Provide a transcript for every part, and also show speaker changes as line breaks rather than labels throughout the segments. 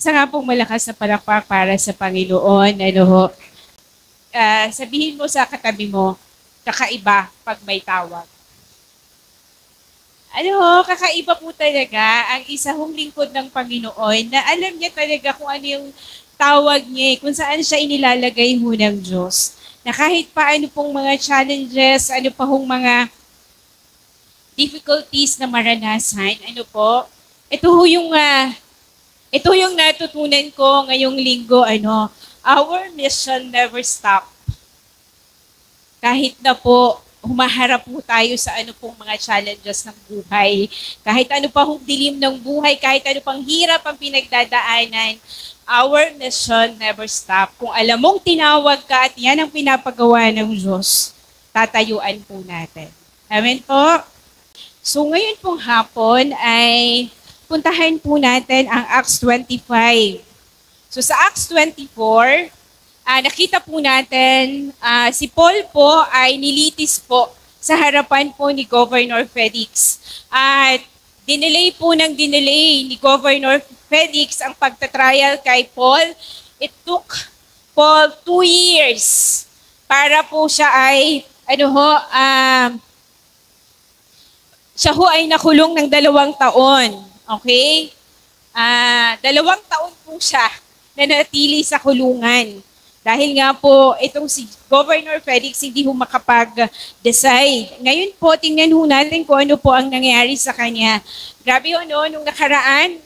Isa nga pong malakas na palakpak para sa Panginoon. Ano ho? Sabihin mo sa katabi mo, kakaiba pag may tawag. Ano ho, kakaiba po talaga ang isa hong lingkod ng Panginoon na alam niya talaga kung ano yung tawag niya, kung saan siya inilalagay ho ng Diyos. Na kahit pa ano pong mga challenges, ano pa hong mga difficulties na maranasan, ano po, ito yung natutunan ko ngayong linggo, our mission never stop. Kahit na po, humaharap po tayo sa ano pong mga challenges ng buhay. Kahit ano pa hong dilim ng buhay, kahit ano pang hirap ang pinagdadaanan, our mission never stop. Kung alam mong tinawag ka at yan ang pinapagawa ng Diyos, tatayuan po natin. Amen po? So ngayon pong hapon ay puntahan po natin ang Acts 25. So sa Acts 24, nakita po natin, si Paul po ay nilitis po sa harapan po ni Governor Felix. At dinelay ni Governor Felix ang pagtatrial kay Paul. It took Paul 2 years para po siya ay, siya ho ay nakulong ng 2 taon. Okay? 2 taon po siya na natili sa kulungan. Dahil nga po, itong si Governor Felix hindi ho makapag-decide. Ngayon po, tingnan ho natin kung ano po ang nangyari sa kanya. Grabe ho, no? Nung nakaraan,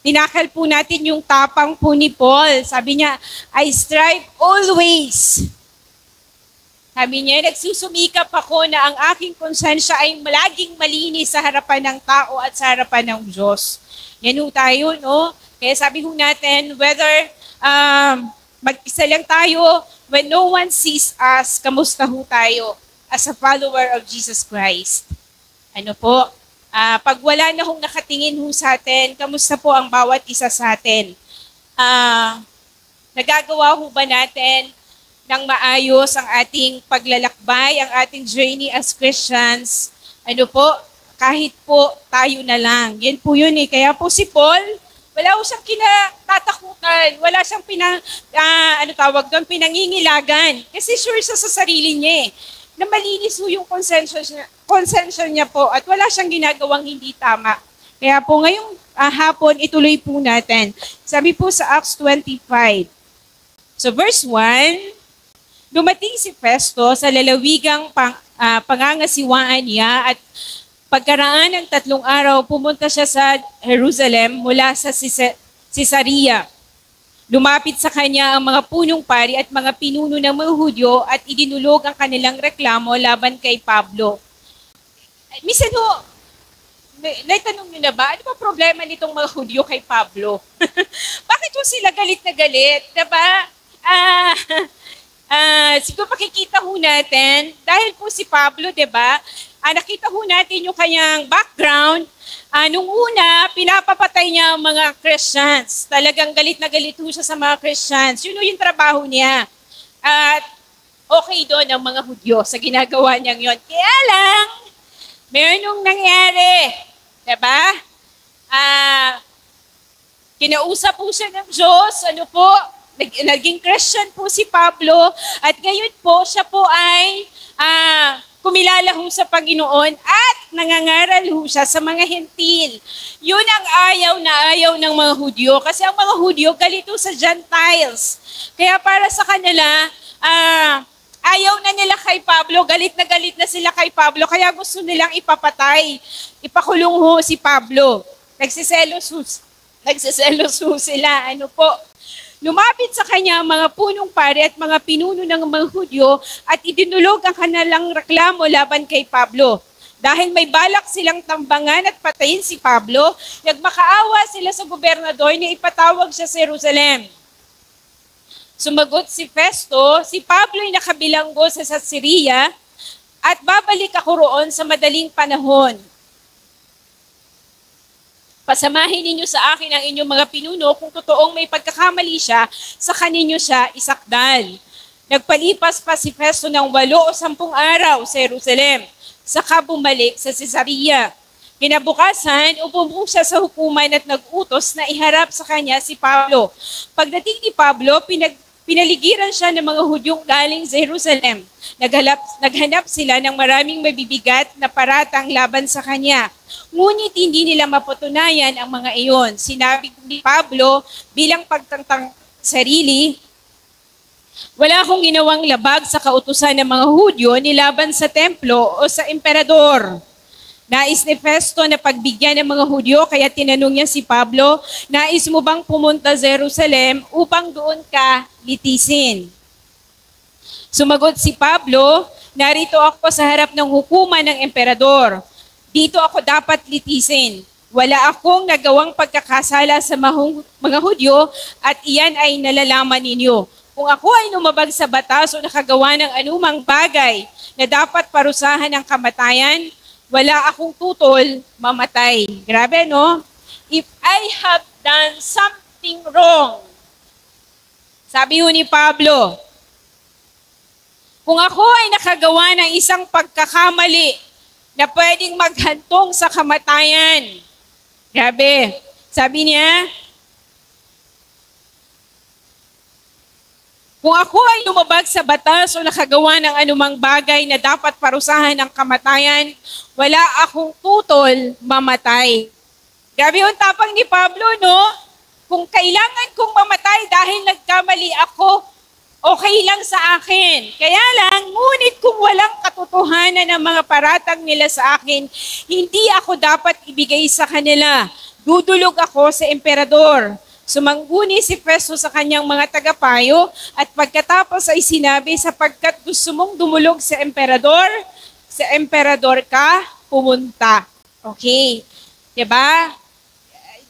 tinakal po natin yung tapang po ni Paul. Sabi niya, I strive always. Sabi niya, nagsusumikap ako na ang aking konsensya ay laging malinis sa harapan ng tao at sa harapan ng Diyos. Yan ho tayo, no? Kaya sabi ho natin, whether mag-isa lang tayo, when no one sees us, kamusta ho tayo as a follower of Jesus Christ? Ano po? Pag wala na hong nakatingin ho sa atin, kamusta po ang bawat isa sa atin? Nagagawa ho ba natin ng maayos ang ating paglalakbay, ang ating journey as Christians? Ano po? Kahit po tayo na lang. Yan po yun eh. Kaya po si Paul, wala ko siyang kinatatakutan. Wala siyang pinangingilagan. Kasi sure siya sa sarili niya eh. Na malinis ho yung konsensya niya po at wala siyang ginagawang hindi tama. Kaya po ngayong hapon, ituloy po natin. Sabi po sa Acts 25. So verse 1, dumating si Festo sa lalawigang pangangasiwaan niya at pagkaraan ng 3 araw, pumunta siya sa Jerusalem mula sa Caesarea. Lumapit sa kanya ang mga punong pari at mga pinuno ng mga Hudyo at idinulog ang kanilang reklamo laban kay Pablo. Minsan ho, naitanong nyo na ba, ano ba problema nitong mga Hudyo kay Pablo? Bakit ho sila galit na galit? Diba? Siguro pakikita ho natin, dahil po si Pablo, diba, nakita ho natin yung kanyang background. Nung una, pinapapatay niya ang mga Christians. Talagang galit na galit ho siya sa mga Christians. Yun yung trabaho niya. At okay doon ang mga Hudyo sa ginagawa niyang yun. Kaya lang, meron nung nangyari. Diba? Kinausap po siya ng Diyos. Naging Christian po si Pablo. At ngayon po, siya po ay kumilala ho sa Panginoon at nangangaral ho siya sa mga hentil. Yun ang ayaw ng mga Hudyo. Kasi ang mga Hudyo galito sa Gentiles. Kaya para sa kanila, ayaw na nila kay Pablo, galit na sila kay Pablo, kaya gusto nilang ipapatay. Ipakulong ho si Pablo. Nagsiselos ho sila. Ano po? Lumapit sa kanya ang mga punong pari at mga pinuno ng mga Hudyo at idinulog ang kanilang reklamo laban kay Pablo. Dahil may balak silang tambangan at patayin si Pablo, nagmakaawa sila sa gobernador na ipatawag siya sa Jerusalem. Sumagot si Festo, si Pablo ay nakabilanggo sa Caesarea at babalik ako roon sa madaling panahon. Pasamahin ninyo sa akin ang inyong mga pinuno kung totoong may pagkakamali siya, saka ninyo siya isakdal. Nagpalipas pa si Festo ng 8 o 10 araw sa Jerusalem, saka bumalik sa Caesarea. Kinabukasan, upo siya sa hukuman at nag-utos na iharap sa kanya si Pablo. Pagdating ni Pablo, pinaligiran siya ng mga Hudyong galing sa Jerusalem. Naghanap sila ng maraming mabibigat na paratang laban sa kanya. Ngunit hindi nila mapatunayan ang mga iyon. Sinabi ni Pablo bilang pagtangtang sarili, wala akong ginawang labag sa kautusan ng mga Hudyo nilaban sa templo o sa emperador. Nais ni Festo na pagbigyan ng mga Hudyo, kaya tinanong niya si Pablo, nais mo bang pumunta sa Jerusalem upang doon ka litisin? Sumagot si Pablo, narito ako sa harap ng hukuman ng emperador. Dito ako dapat litisin. Wala akong nagawang pagkakasala sa mga Hudyo at iyan ay nalalaman ninyo. Kung ako ay lumabag sa batas o nakagawa ng anumang bagay na dapat parusahan ng kamatayan, wala akong tutol, mamatay. Grabe, no? If I have done something wrong, sabi ni Pablo, kung ako ay nakagawa ng isang pagkakamali na pwedeng maghantong sa kamatayan, grabe, sabi niya, kung ako ay lumabag sa batas o nakagawa ng anumang bagay na dapat parusahan ng kamatayan, wala akong tutol, mamatay. Grabe yung tapang ni Pablo, no? Kung kailangan kong mamatay dahil nagkamali ako, okay lang sa akin. Kaya lang, ngunit kung walang katotohanan ng mga paratang nila sa akin, hindi ako dapat ibigay sa kanila. Dudulog ako sa emperador. Sumangguni si Festo sa kanyang mga tagapayo at pagkatapos ay sinabi, sapagkat gusto mong dumulog sa emperador ka pumunta. Okay. Diba?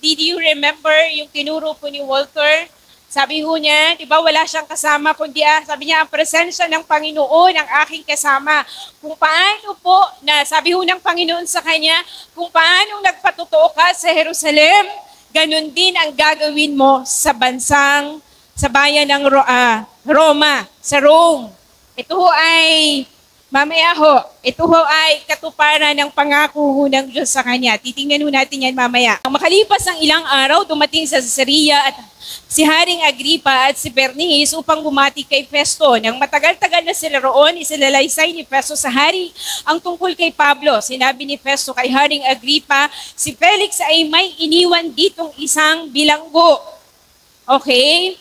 Did you remember yung tinuro po ni Walter? Sabi ho niya, diba wala siyang kasama, kundi sabi niya, ang presensya ng Panginoon ang aking kasama. Kung paano po, sabi ho ng Panginoon sa kanya, kung paano nagpatotoo ka sa Jerusalem, ganun din ang gagawin mo sa bayan ng Roma, sa Rome. Ito ho ay, mamaya ho, ito ho ay katuparan ng pangako ho ng Diyos sa kanya. Titingnan ho natin yan mamaya. Makalipas ang ilang araw, dumating sa Caesarea at si Haring Agripa at si Bernice upang bumati kay Festo. Nang matagal-tagal na sila roon, isinalaysay ni Festo sa hari ang tungkol kay Pablo. Sinabi ni Festo kay Haring Agripa, si Felix ay may iniwan ditong isang bilanggo. Okay?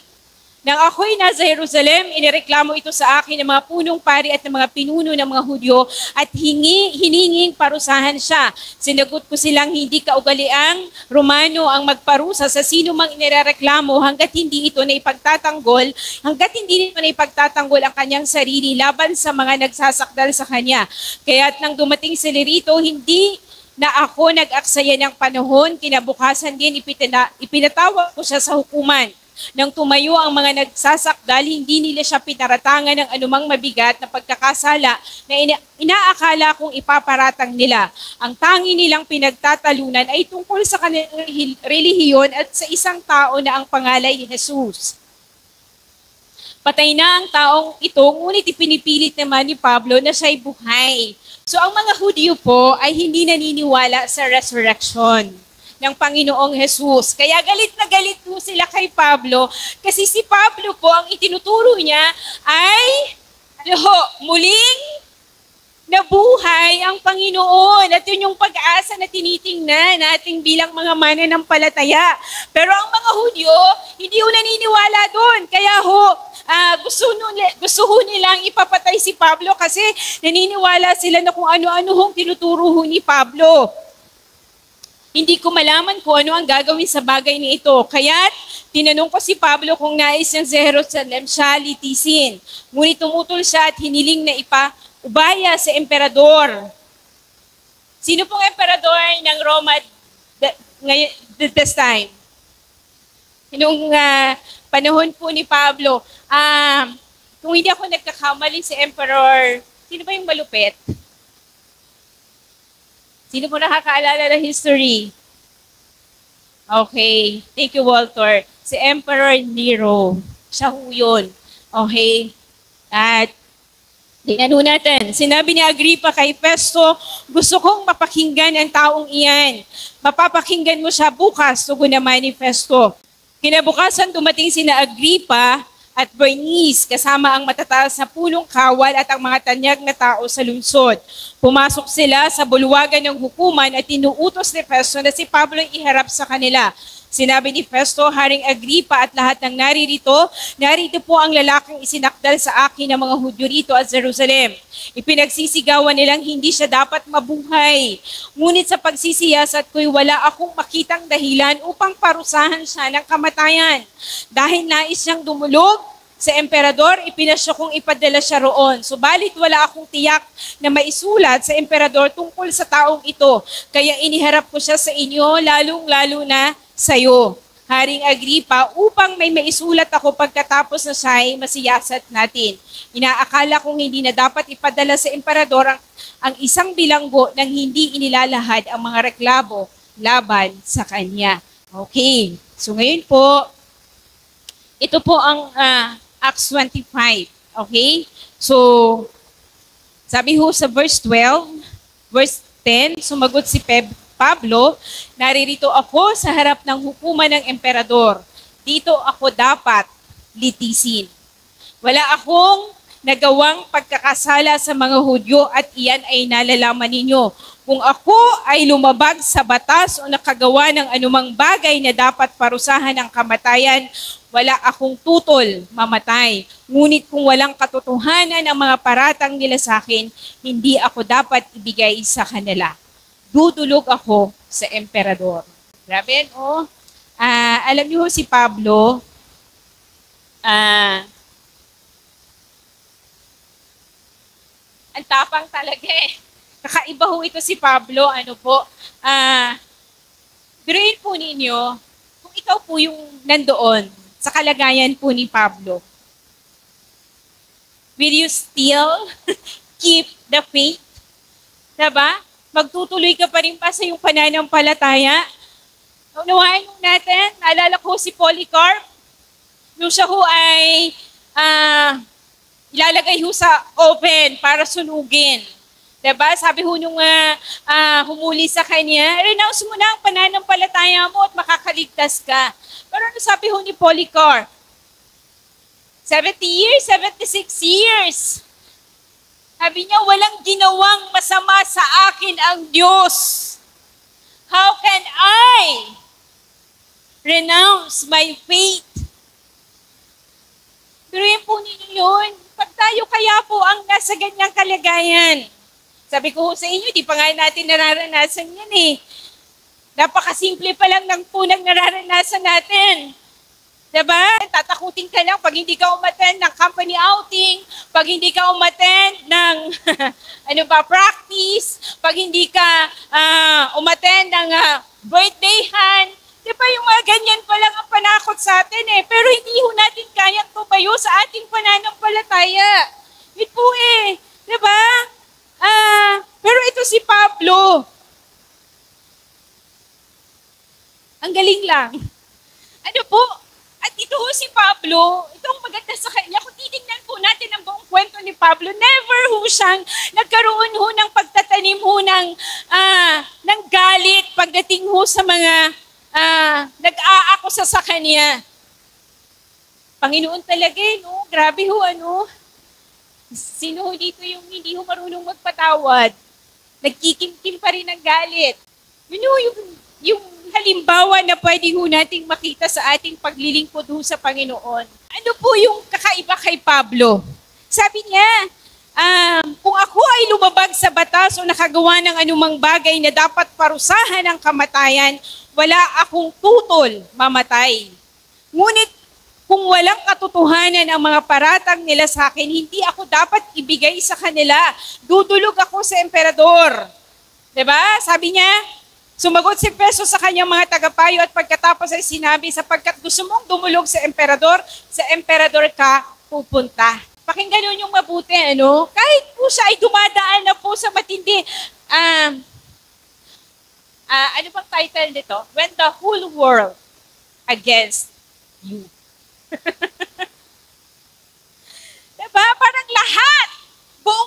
Nang ako'y nasa Jerusalem, inireklamo ito sa akin ng mga punong pari at ng mga pinuno ng mga Hudyo at hininging parusahan siya. Sinagot ko silang hindi kaugaliang Romano ang magparusa sa sino mang inireklamo hanggat hindi ito na ipagtatanggol, hanggat hindi ito na ipagtatanggol ang kanyang sarili laban sa mga nagsasakdal sa kanya. Kaya't nang dumating sila rito, hindi na ako nag-aksaya ng panahon, kinabukasan din ipinatawag ko siya sa hukuman. Nang tumayo ang mga nagsasakdal, hindi nila siya pinaratangan ng anumang mabigat na pagkakasala na inaakala kong ipaparatang nila. Ang tangi nilang pinagtatalunan ay tungkol sa kanilang relihiyon at sa isang tao na ang pangalay ni Jesus. Patay na ang taong ito, ngunit ipinipilit naman ni Pablo na siya'y buhay. So ang mga Hudyo po ay hindi naniniwala sa resurrection ng Panginoong Jesus. Kaya galit na galit po sila kay Pablo kasi si Pablo po ang itinuturo niya ay muling nabuhay ang Panginoon at yun yung pag-asa na tinitingnan natin bilang mga mananampalataya. Pero ang mga Hudyo, hindi ho naniniwala doon. Kaya gusto ho nilang ipapatay si Pablo kasi naniniwala sila na kung ano-ano hong tinuturo ho ni Pablo. Hindi ko malaman kung ano ang gagawin sa bagay ni ito. Kaya't tinanong ko si Pablo kung nais niyang sa Jerusalem siya litisin. Ngunit tumutol siya at hiniling na ipaubaya sa emperador. Sino pong emperador ng Roma this time? Noong panahon po ni Pablo, kung hindi ako nagkakamali si Emperor, sino ba yung malupit? Sino po nakakaalala ng history? Okay. Thank you, Walter. Si Emperor Nero. Siya ho yun. Okay. At Tingnan ho natin. Sinabi ni Agrippa kay Festo, gusto kong mapakinggan ang taong iyan. Mapapakinggan mo siya bukas, tugon naman ni Festo. Kinabukasan dumating sina Agrippa at Bernice kasama ang matataas na punong kawal at ang mga tanyag na tao sa lungsod. Pumasok sila sa bulwagan ng hukuman at tinuutos ni Festo na si Pablo iharap sa kanila. Sinabi ni Festo, Haring Agrippa at lahat ng narito po ang lalaking isinakdal sa akin ng mga Hudyo rito at Jerusalem. Ipinagsisigawan nilang hindi siya dapat mabuhay. Ngunit sa pagsisiyasat ko'y wala akong makitang dahilan upang parusahan siya ng kamatayan. Dahil nais siyang dumulog sa emperador, ipinasya kong ipadala siya roon. Subalit wala akong tiyak na maisulat sa emperador tungkol sa taong ito. Kaya iniharap ko siya sa inyo, lalong-lalo na sa'yo, Haring Agrippa, upang may maisulat ako pagkatapos na siya ay masiyasat natin. Inaakala kong hindi na dapat ipadala sa emperador ang isang bilanggo nang hindi inilalahad ang mga reklamo laban sa kanya. Okay, so ngayon po, ito po ang Acts 25. Okay, so sabi ho sa verse 12, verse 10, sumagot si Pablo, naririto ako sa harap ng hukuman ng emperador. Dito ako dapat litisin. Wala akong nagawang pagkakasala sa mga Hudyo at iyan ay nalalaman ninyo. Kung ako ay lumabag sa batas o nakagawa ng anumang bagay na dapat parusahan ng kamatayan, wala akong tutol mamatay. Ngunit kung walang katotohanan ang mga paratang nila sa akin, hindi ako dapat ibigay sa kanila. Dudulog ako sa emperador. Grabe, no? Alam niyo si Pablo, ang tapang talaga eh. Kakaiba ho ito si Pablo, ano po. Biruin po ninyo, kung ikaw po yung nandoon sa kalagayan po ni Pablo, will you still keep the faith? Diba? Magtutuloy ka pa rin pa sa iyong pananampalataya. Unawain mo natin, naalala ko si Polycarp, nung siya ho ay ilalagay ho sa oven para sunugin. Diba? Sabi ho nung humuli sa kanya, renounce mo na ang pananampalataya mo at makakaligtas ka. Pero ano sabi ho ni Polycarp? 70 years, 76 years. Sabi niya, walang ginawang masama sa akin ang Diyos. How can I renounce my faith? Pero yun po ninyo yun. Pag tayo kaya po ang nasa ganyang kalagayan. Sabi ko sa inyo, di pa nga natin nararanasan yan eh. Napakasimple pa lang ng punang nararanasan natin. Diba? Tatakutin ka lang pag hindi ka umattend ng company outing, pag hindi ka umattend ng practice, pag hindi ka umattend ng birthdayhan. Diba yung mga ganyan pa lang ang panakot sa atin eh. Pero hindi ho natin kayang tumayo sa ating pananampalataya. Yun po eh. Diba? Pero ito si Pablo. Ang galing lang. Ano po? At ito ho si Pablo, itong maganda sa kanya, kung titignan po natin ang buong kwento ni Pablo, never ho siyang nagkaroon ho ng pagtatanim ho ng galit pagdating ho sa mga nag-aakusa sa kanya. Panginoon talaga no? Grabe ho, Sino ho dito yung hindi ho marunong magpatawad? Nagkikimkim pa rin ng galit. Yun ho, yung halimbawa na pwede ho nating makita sa ating paglilingkod ho sa Panginoon. Ano po yung kakaiba kay Pablo? Sabi niya, kung ako ay lumabag sa batas o nakagawa ng anumang bagay na dapat parusahan ng kamatayan, wala akong tutol mamatay. Ngunit kung walang katotohanan ang mga paratang nila sa akin, hindi ako dapat ibigay sa kanila. Dudulog ako sa emperador. Diba? Sabi niya, sumagot si Festo sa kanyang mga tagapayo at pagkatapos ay sinabi, sapagkat gusto mong dumulog sa emperador ka pupunta. Pakinggan nyo yung mabuti, Kahit po siya ay dumadaan na po sa matindi. Ano bang title nito? When the whole world against you. Diba? Parang lahat, buong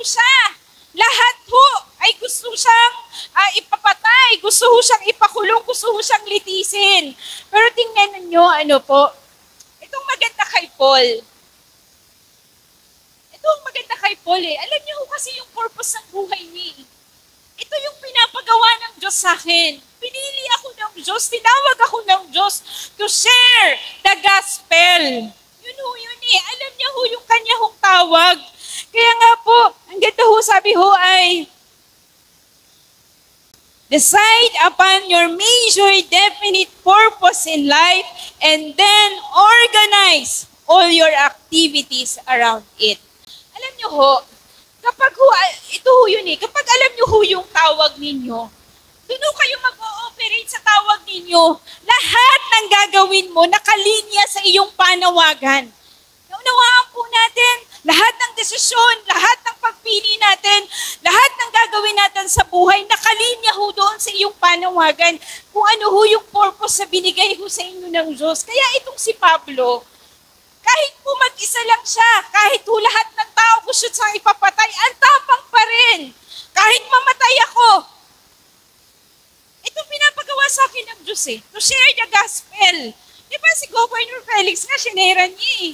siya. Lahat ho ay gusto siyang ipapatay, gusto ho siyang ipakulong, gusto ho siyang litisin. Pero tingnan ninyo, itong maganda kay Paul. Itong maganda kay Paul Alam niyo ho kasi yung purpose ng buhay niya. Ito yung pinapagawa ng Diyos sa akin. Pinili ako ng Diyos, tinawag ako ng Diyos to share the gospel. Yun Alam niya ho yung kanya hong tawag. Kaya nga po, ang ganda ho, sabi ho ay, decide upon your major definite purpose in life and then organize all your activities around it. Alam niyo ho, kapag ho, ito ho yun kapag alam niyo ho yung tawag ninyo, doon ho kayo mag-ooperate sa tawag ninyo. Lahat ng gagawin mo nakalinya sa iyong panawagan. Naunawaan po natin, lahat ng desisyon, lahat ng pagpili natin, lahat ng gagawin natin sa buhay, nakalinya ho doon sa iyong panawagan kung ano ho yung purpose na binigay ho sa inyo ng Diyos. Kaya itong si Pablo, kahit po mag-isa lang siya, kahit po lahat ng tao gusto siyang ipapatay, ang tapang pa rin. Kahit mamatay ako. Ito pinapagawa sa akin ng Diyos to share the gospel. Di ba si Governor Felix nga, sinera niya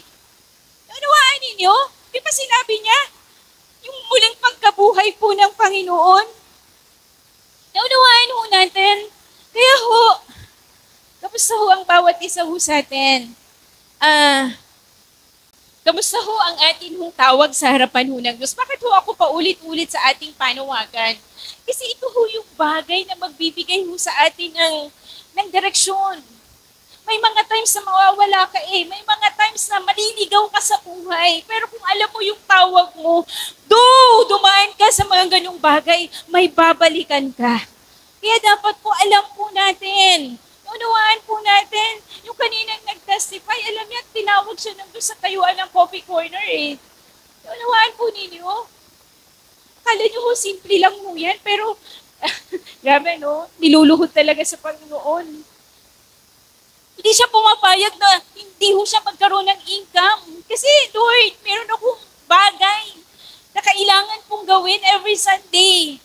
Unawaan ninyo? Di ba sinabi niya, yung muling pagkabuhay po ng Panginoon? Naunawaan ho natin. Kaya ho, kamusta ho ang bawat isa ho sa atin? Kamusta ho ang atin hong tawag sa harapan ho ng Diyos? Bakit ho ako paulit-ulit sa ating panawagan? Kasi ito ho yung bagay na magbibigay ho sa atin ng direksyon. May mga times na mawawala ka may mga times na maliligaw ka sa buhay. Pero kung alam mo yung tawag mo, dumaan ka sa mga ganung bagay, may babalikan ka. Kaya dapat po alam po natin, unawaan po natin, yung kaninang nag-testify, alam niya, tinawag siya ng Diyos sa tayuan ng coffee corner Unawaan po ninyo. Kala niyo ho, simple lang mo yan, pero grabe niluluhod talaga sa Panginoon. Hindi siya pumapayag na hindi ho siya magkaroon ng income. Kasi, Lord, meron akong bagay na kailangan pong gawin every Sunday.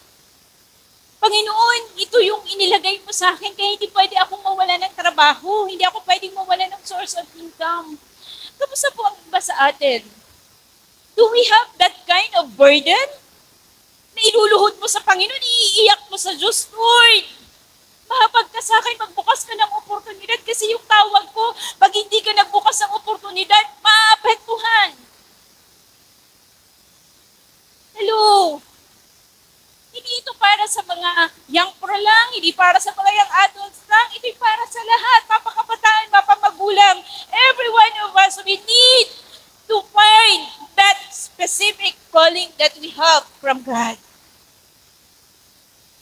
Panginoon, ito yung inilagay mo sa akin, kaya hindi pwede akong mawala ng trabaho. Hindi ako pwedeng mawala ng source of income. Kamusta po ang iba sa atin? Do we have that kind of burden? Na iluluhod mo sa Panginoon, iiiyak mo sa Diyos, Lord. Mahapag ka sa akin, magbukas ka ng oportunidad kasi yung tawag ko, pag hindi ka nagbukas ng oportunidad, maapektuhan. Hello? Hindi ito para sa mga young pro lang, hindi para sa mga young adults lang, ito para sa lahat, mapakabataan, mapamagulang. Every one of us, we need to find that specific calling that we have from God.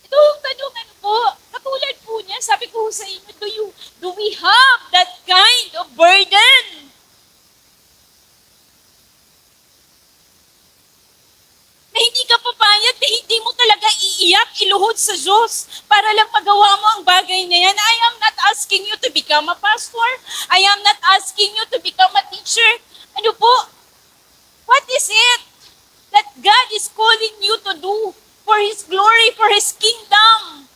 Ito ang tanong po, katulad po niya, sabi ko sa inyo, do we have that kind of burden? Na hindi ka papayag, na hindi mo talaga iiyak, iluhod sa Diyos para lang magawa mo ang bagay na yan. I am not asking you to become a pastor. I am not asking you to become a teacher. Ano po? What is it that God is calling you to do for His glory, for His kingdom?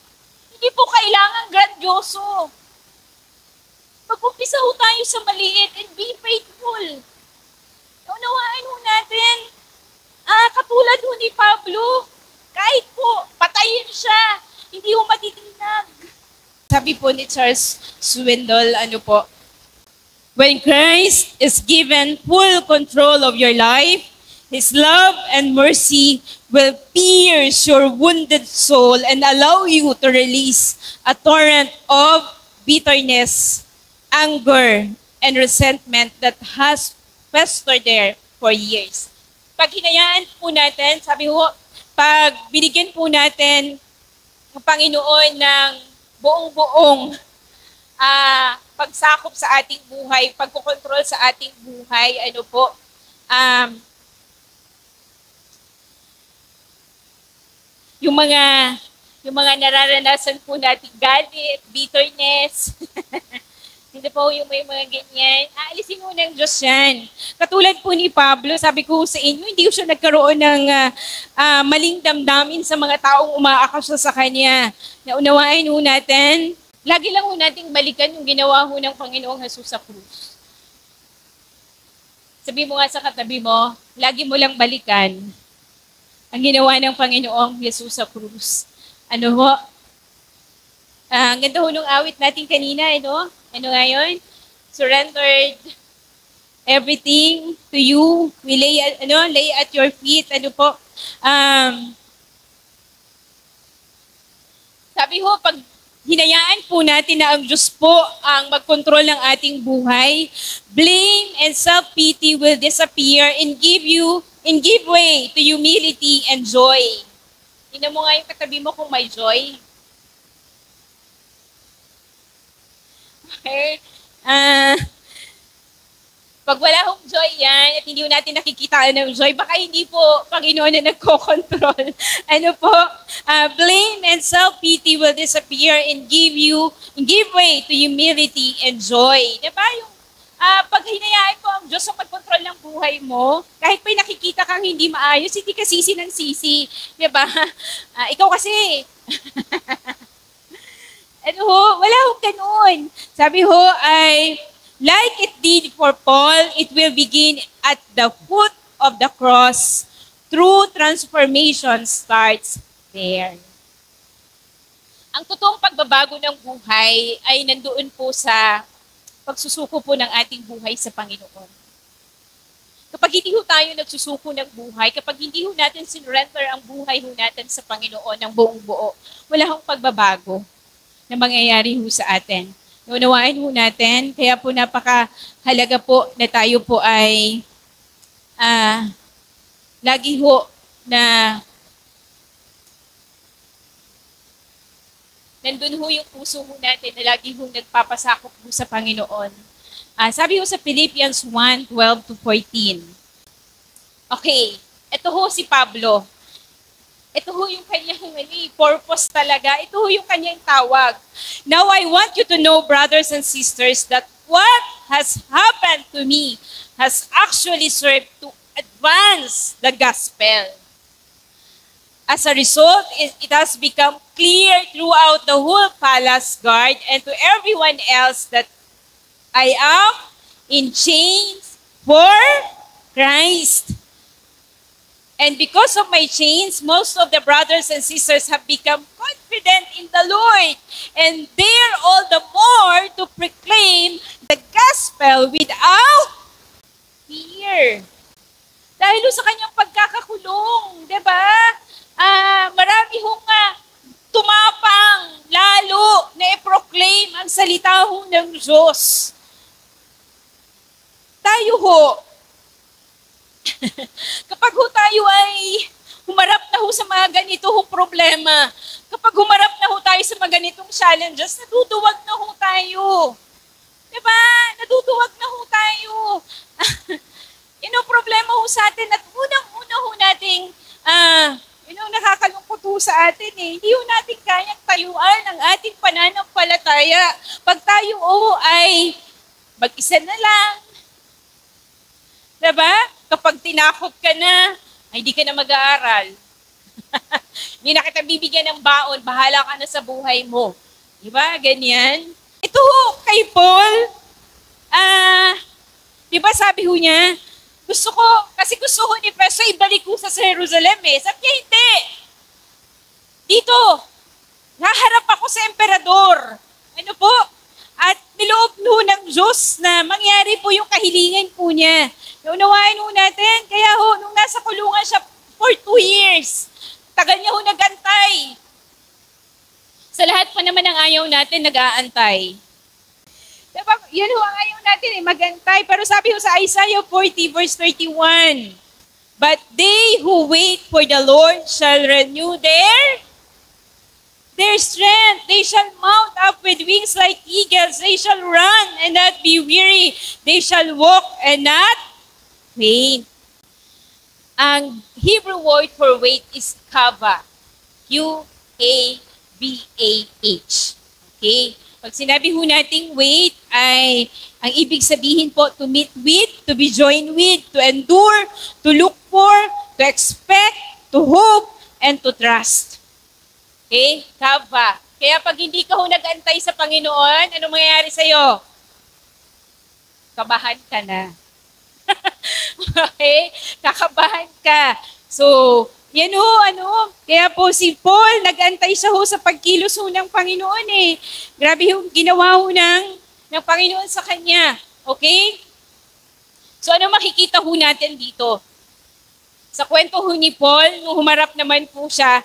Hindi po kailangan grandioso. Mag-umpisa ho tayo sa maliit and be faithful. Naunawaan ho natin, katulad ho ni Pablo, kahit po patayin siya, hindi ho matitinag. Sabi po ni Charles Swindoll, when Christ is given full control of your life, His love and mercy will pierce your wounded soul and allow you to release a torrent of bitterness, anger, and resentment that has festered there for years. Pag hinayaan po natin, sabi ho, pag binigyan po natin ng Panginoon ng buong-buong pagsakop sa ating buhay, pagkukontrol sa ating buhay, yung mga nararanasan po natin, galit, bitterness, hindi po yung may mga ganyan, aalisin mo ng Diyos yan. Katulad po ni Pablo, sabi ko sa inyo, hindi siya nagkaroon ng maling damdamin sa mga taong umaakasya sa kanya. Naunawain ho natin, lagi lang ho nating balikan yung ginawa ho ng Panginoong Jesus sa krus. Sabi mo nga sa katabi mo, lagi mo lang balikan ang ginawa ng Panginoong Jesus sa krus. Ano ho? Ang ganda ho nung awit natin kanina, ano? Ano nga yun? Surrendered everything to you. We lay at your feet. Ano po? Sabi ho, pag hinayaan po natin na ang Diyos po ang magkontrol ng ating buhay, blame and self-pity will disappear and give way to humility and joy. Tingnan mo nga yung katabi mo kung may joy. Okay? Pag wala hong joy yan at hindi natin nakikita ng joy, baka hindi po Panginoon na nagko-control. Ano po? Blame and self-pity will disappear and give way to humility and joy. Diba? Yung pag hinayaan po ang Diyos ang mag-control ng buhay mo, kahit pa'y nakikita kang hindi maayos, hindi ka sisi ng sisi. Diba? Ikaw kasi. Ano ho? Wala hong ganun. Sabi ho ay, like it did for Paul, it will begin at the foot of the cross. True transformation starts there. Ang totoong pagbabago ng buhay ay nandoon po sa pagsusuko po ng ating buhay sa Panginoon. Kapag hindi ho tayo nagsusuko ng buhay, kapag hindi ho natin sinurrender ang buhay ho natin sa Panginoon ng buong buo, wala hong pagbabago na mangyayari ho sa atin. Naunawain ho natin, kaya po napakahalaga po na tayo po ay lagi ho na nandun ho yung puso ho natin na lagi ho nagpapasakop ho sa Panginoon. Sabi ho sa Philippians 1:12-14. Okay, ito ho si Pablo. Ito ho yung kanyang purpose talaga. Ito ho yung kanyang tawag. Now I want you to know, brothers and sisters, that what has happened to me has actually served to advance the gospel. As a result, it has become clear throughout the whole palace guard and to everyone else that I am in chains for Christ. And because of my chains, most of the brothers and sisters have become confident in the Lord and dare all the more to proclaim the gospel without fear. Dahil sa kanyang pagkakakulong, di ba? Marami hong tumapang lalo na i-proclaim ang salita ho ng Diyos. Tayo ho, kapag ho tayo ay humarap na ho sa mga ganito ho problema, kapag humarap na ho tayo sa mga ganitong challenges, natutuwag na ho tayo. Diba? Natutuwag na ho tayo. Problema ho sa atin at unang-una ho nating, nakakalungkot ho sa atin eh. Hindi ho natin kayang tayuan ang ating pananampalataya. Pag tayo ay mag-isa na lang. Diba? Kapag tinakot ka na, ay di ka na mag-aaral. Hindi na kita bibigyan ng baon, bahala ka na sa buhay mo. Diba? Ganyan. Ito ho, kay Paul, diba sabi ho niya, gusto ho ni Preso ibalik ko sa Jerusalem eh. Sabi niya, hindi. Dito, naharap ako sa emperador. Ano po? At niloob ho ng Diyos na mangyari po yung kahilingan po niya. Naunawain ho natin, kaya ho, nung nasa kulungan siya for 2 years, tagal niya ho nagantay. Sa lahat pa naman ng ayaw natin, nag-aantay. Diba, yun ho ang ayaw natin magantay. Pero sabi ho sa Isaiah 40 verse 31, but they who wait for the Lord shall renew their strength. They shall mount up with wings like eagles. They shall run and not be weary. They shall walk and not faint. Ang Hebrew word for wait is kava. Q-A-V-A-H. Okay? Pag sinabi ho nating wait ay Ang ibig sabihin po, to meet with, to be joined with, to endure, to look for, to expect, to hope, and to trust. Okay? Kava. Kaya pag hindi ka nag-antay sa Panginoon, ano mangyayari sa'yo? Kabahan ka na. Okay? Kakabahan ka. So, yan kaya po si Paul, nag-antay siya sa pagkilos ng Panginoon eh. Grabe yung ginawa ng Panginoon sa kanya. Okay? So ano makikita natin dito? Sa kwento ni Paul, nung humarap naman po siya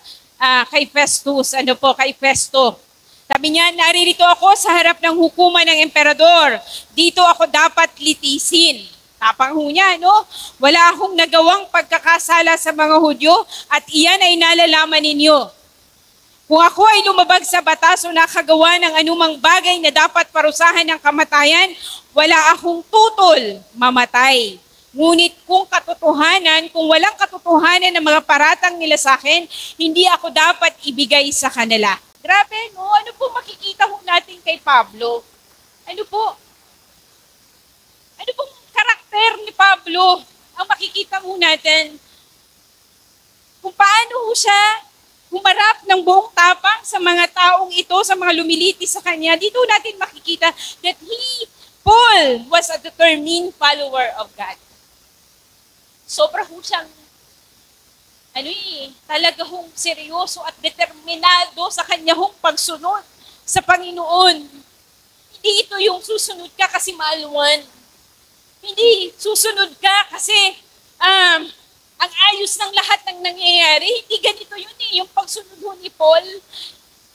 kay Festus, kay Festo. Sabi niya, naririto ako sa harap ng hukuman ng emperador. Dito ako dapat litisin. Tapang niya, Wala akong nagawang pagkakasala sa mga Hudyo at iyan ay nalalaman ninyo. Kung ako ay lumabag sa batas o nakagawa ng anumang bagay na dapat parusahan ng kamatayan, wala akong tutol mamatay. Ngunit kung walang katotohanan ng mga paratang nila sa akin, hindi ako dapat ibigay sa kanila. Grabe, Ano po makikita natin kay Pablo? Ano pong karakter ni Pablo ang makikita natin? Kung paano siya humarap ng buong tapang sa mga taong ito, sa mga lumiliti sa kanya, dito natin makikita that Paul was a determined follower of God. Sobra siyang, talaga seryoso at determinado sa kanya pagsunod sa Panginoon. Hindi ito yung susunod ka kasi maaluan. Hindi susunod ka kasi, ang ayos ng lahat ng nangyayari, hindi ganito yun yung pagsunod ni Paul.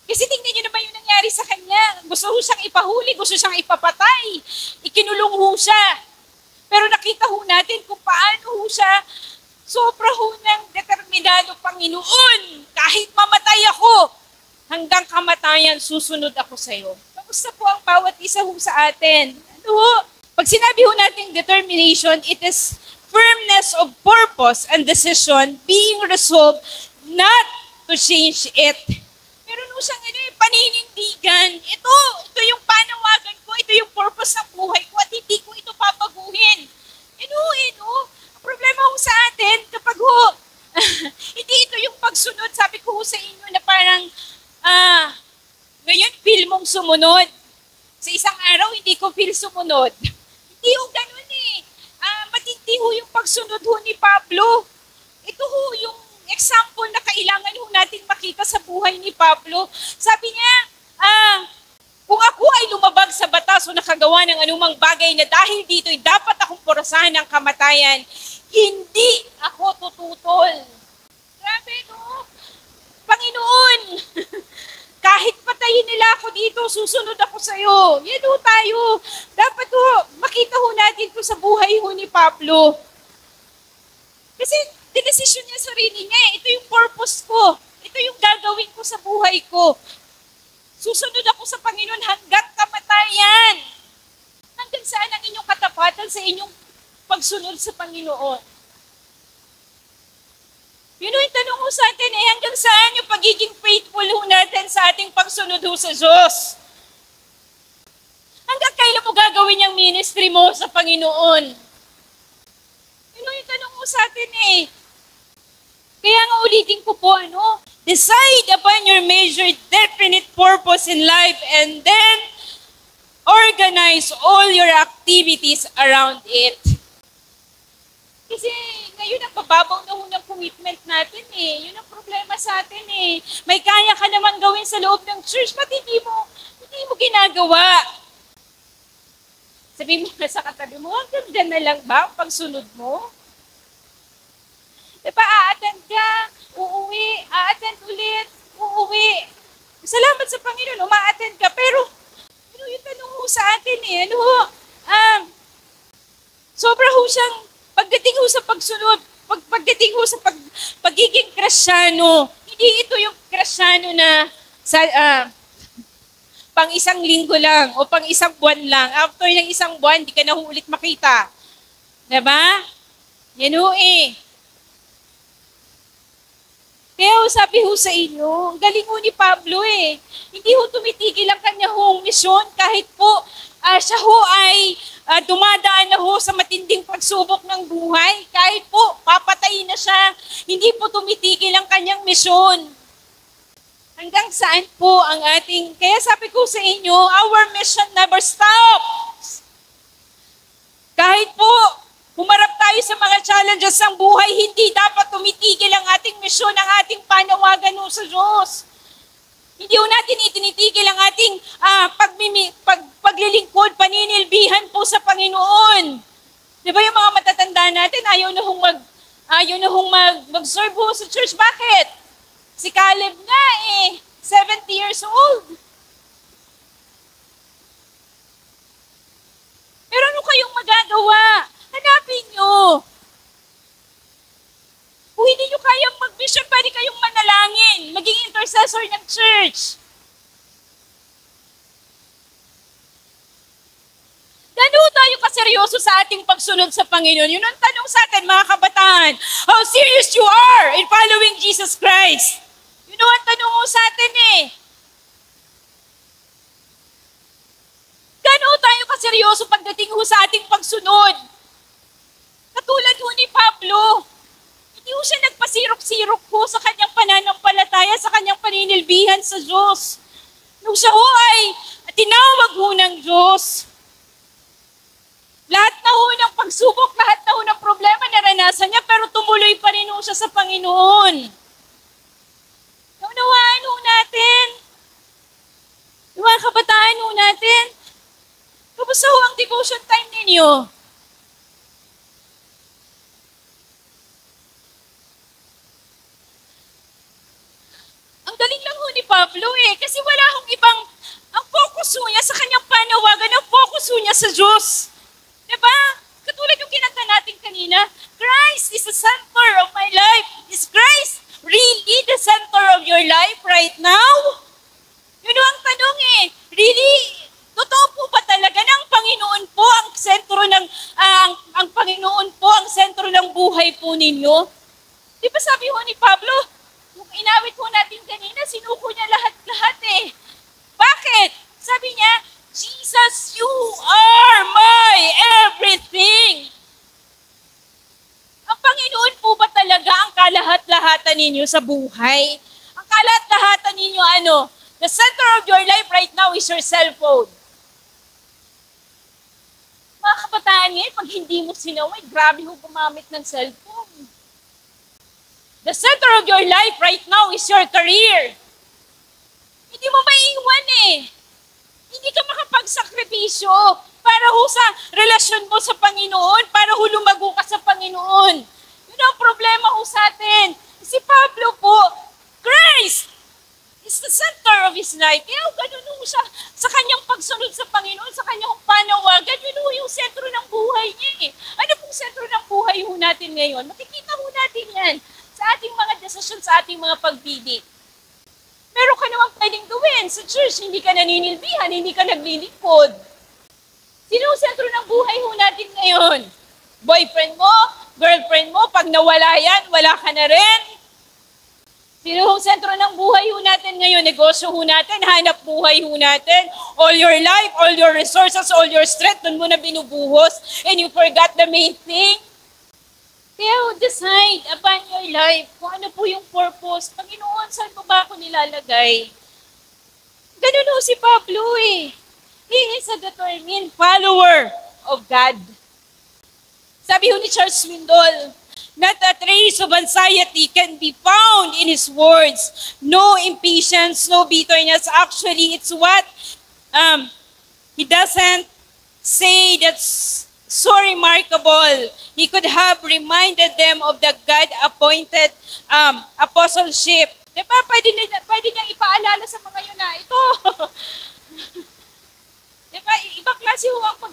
Kasi tingnan niyo naman yung nangyari sa kanya. Gusto siyang ipahuli, gusto siyang ipapatay. Ikinulong siya. Pero nakita natin kung paano siya sobra ng determinado, Panginoon. Kahit mamatay ako, hanggang kamatayan, susunod ako sa iyo. Kamusta po ang bawat isa sa atin? Pag sinabi natin determination, it is firmness of purpose and decision being resolved not to change it. Meron siyang paninindigan. Ito yung panawagan ko, ito yung purpose ng buhay ko at hindi ko ito papaguhin. Ang problema sa atin kapag hindi ito yung pagsunod, sabi ko sa inyo na parang ngayon feel mong sumunod. Sa isang araw hindi ko feel sumunod. Hindi ganun matindi yung pagsunod ni Pablo. Ito yung example na kailangan natin makita sa buhay ni Pablo. Sabi niya, kung ako ay lumabag sa batas o nakagawa ng anumang bagay na dahil dito'y dapat akong parusahan ng kamatayan, hindi ako tututol. Grabe, Panginoon, kahit patayin nila ako dito, susunod ako sa iyo. Yan tayo. Dapat makita natin sa buhay ni Pablo. Kasi dinesisyon niya sarili niya. Ito yung purpose ko. Ito yung gagawin ko sa buhay ko. Susunod ako sa Panginoon hanggang kamatayan. Hanggang saan ang inyong katapatan sa inyong pagsunod sa Panginoon? Yun yung tanong sa atin, hanggang saan yung pagiging faithful natin sa ating pagsunod sa Diyos? Hanggang kailan mo gagawin yung ministry mo sa Panginoon? Yun yung tanong sa atin Kaya nga ulitin ko po, decide upon your major definite purpose in life and then organize all your activities around it. Kasi ngayon ang bababaw na ng commitment natin Yun ang problema sa atin May kaya ka naman gawin sa loob ng church, ba't hindi mo ginagawa? Sabihin mo sa katabi mo, ang ganda na lang ba ang pagsunod mo? Diba, a-attend ka, uuwi, a-attend ulit, uuwi. Salamat sa Panginoon, ma-attend ka, pero yung tanong sa atin sobra siyang pagdating sa pagsunod, pagdating sa pagiging Kristiyano, hindi ito yung Kristiyano na sa pang isang linggo lang o pang isang buwan lang. After ng isang buwan, di ka na ulit makita. Diba? Yan Kaya sabi sa inyo, ang galing ni Pablo Hindi tumitigil ang kanya misyon kahit po siya ay dumadaan na ho sa matinding pagsubok ng buhay. Kahit po papatayin na siya, hindi po tumitigil ang kanyang misyon. Hanggang saan po ang ating, kaya sabi ko sa inyo, our mission never stops. Kahit po humarap tayo sa mga challenges ng buhay, hindi dapat tumitigil ang ating misyon, ang ating panawagan sa Diyos. Hindi ho natin itinitigil ang ating paglilingkod, paninilbihan po sa Panginoon. Di ba yung mga matatanda natin, ayaw na hong mag-serve sa church. Bakit? Si Caleb nga 70 years old. Pero ano kayong magagawa? Hanapin nyo. Kung hindi nyo kayang mag-mission, pwede kayong manalangin, maging intercessor ng church. Gano'n tayo kaseryoso sa ating pagsunod sa Panginoon? Yun ang tanong sa atin, mga kabataan. How serious you are in following Jesus Christ? Yun ang tanong sa atin Gano'n tayo kaseryoso pagdating sa ating pagsunod? Katulad ni Pablo, hindi siya nagpasirok-sirok sa kanyang pananampalataya, sa kanyang paninilbihan sa Diyos. Nung siya ay tinawag ng Diyos, lahat na ng pagsubok, lahat na ng problema naranasan niya, pero tumuloy pa rin siya sa Panginoon. Naunawaan natin. Yung mga kabataan natin, kamusta ang devotion time ninyo? Ang galing lang ni Pablo kasi wala akong ibang, ang focus niya sa kanyang panawagan, ang focus niya sa Diyos. Diba? Katulad yung kinanta natin kanina, Christ is the center of my life. Is Christ really the center of your life right now? Yun ang tanong Really? Totoo po ba talaga na ang Panginoon po ang sentro ng, ang Panginoon po ang sentro ng buhay po ninyo? Di ba sabi ni Pablo, yung inawit natin kanina, sinuko niya lahat-lahat Bakit? Sabi niya, Jesus, you are my everything. Ang Panginoon po ba talaga ang kalahat-lahatan ninyo sa buhay? Ang kalahat-lahatan ninyo the center of your life right now is your cellphone. Mga kabataan pag hindi mo sinaway, grabe gumamit ng cellphone. The center of your life right now is your career. Hindi mo maiiwan Hindi ka makapagsakripisyo para sa relasyon mo sa Panginoon, para lumago ka sa Panginoon. Yun ang problema sa atin. Si Pablo po, Christ is the center of his life. Kaya ganun siya sa kanyang pagsunod sa Panginoon, sa kanyang panawagan, yun yung sentro ng buhay niya Ano pong sentro ng buhay natin ngayon? Makikita natin yan sa ating mga desisyon, sa ating mga pagpili. Meron ka namang pwedeng gawin sa church, hindi ka naninilbihan, hindi ka naglilingkod. Sino ang sentro ng buhay natin ngayon? Boyfriend mo? Girlfriend mo? Pag nawala yan, wala ka na rin? Sino ang sentro ng buhay natin ngayon? Negosyo natin, hanap buhay natin. All your life, all your resources, all your strength, dun mo na binubuhos, and you forgot the main thing. Kaya decide upon your life kung ano po yung purpose. Panginoon, saan mo ba ako nilalagay? Ganun si Pablo He is a determined follower of God. Sabi ni Charles Swindoll, not a trace of anxiety can be found in his words. No impatience, no bitterness. Actually, it's what he doesn't say that's so remarkable. He could have reminded them of the God-appointed apostleship. Diba? Pwede niyang ipaalala sa mga yun ito. Diba? Ibang klase ang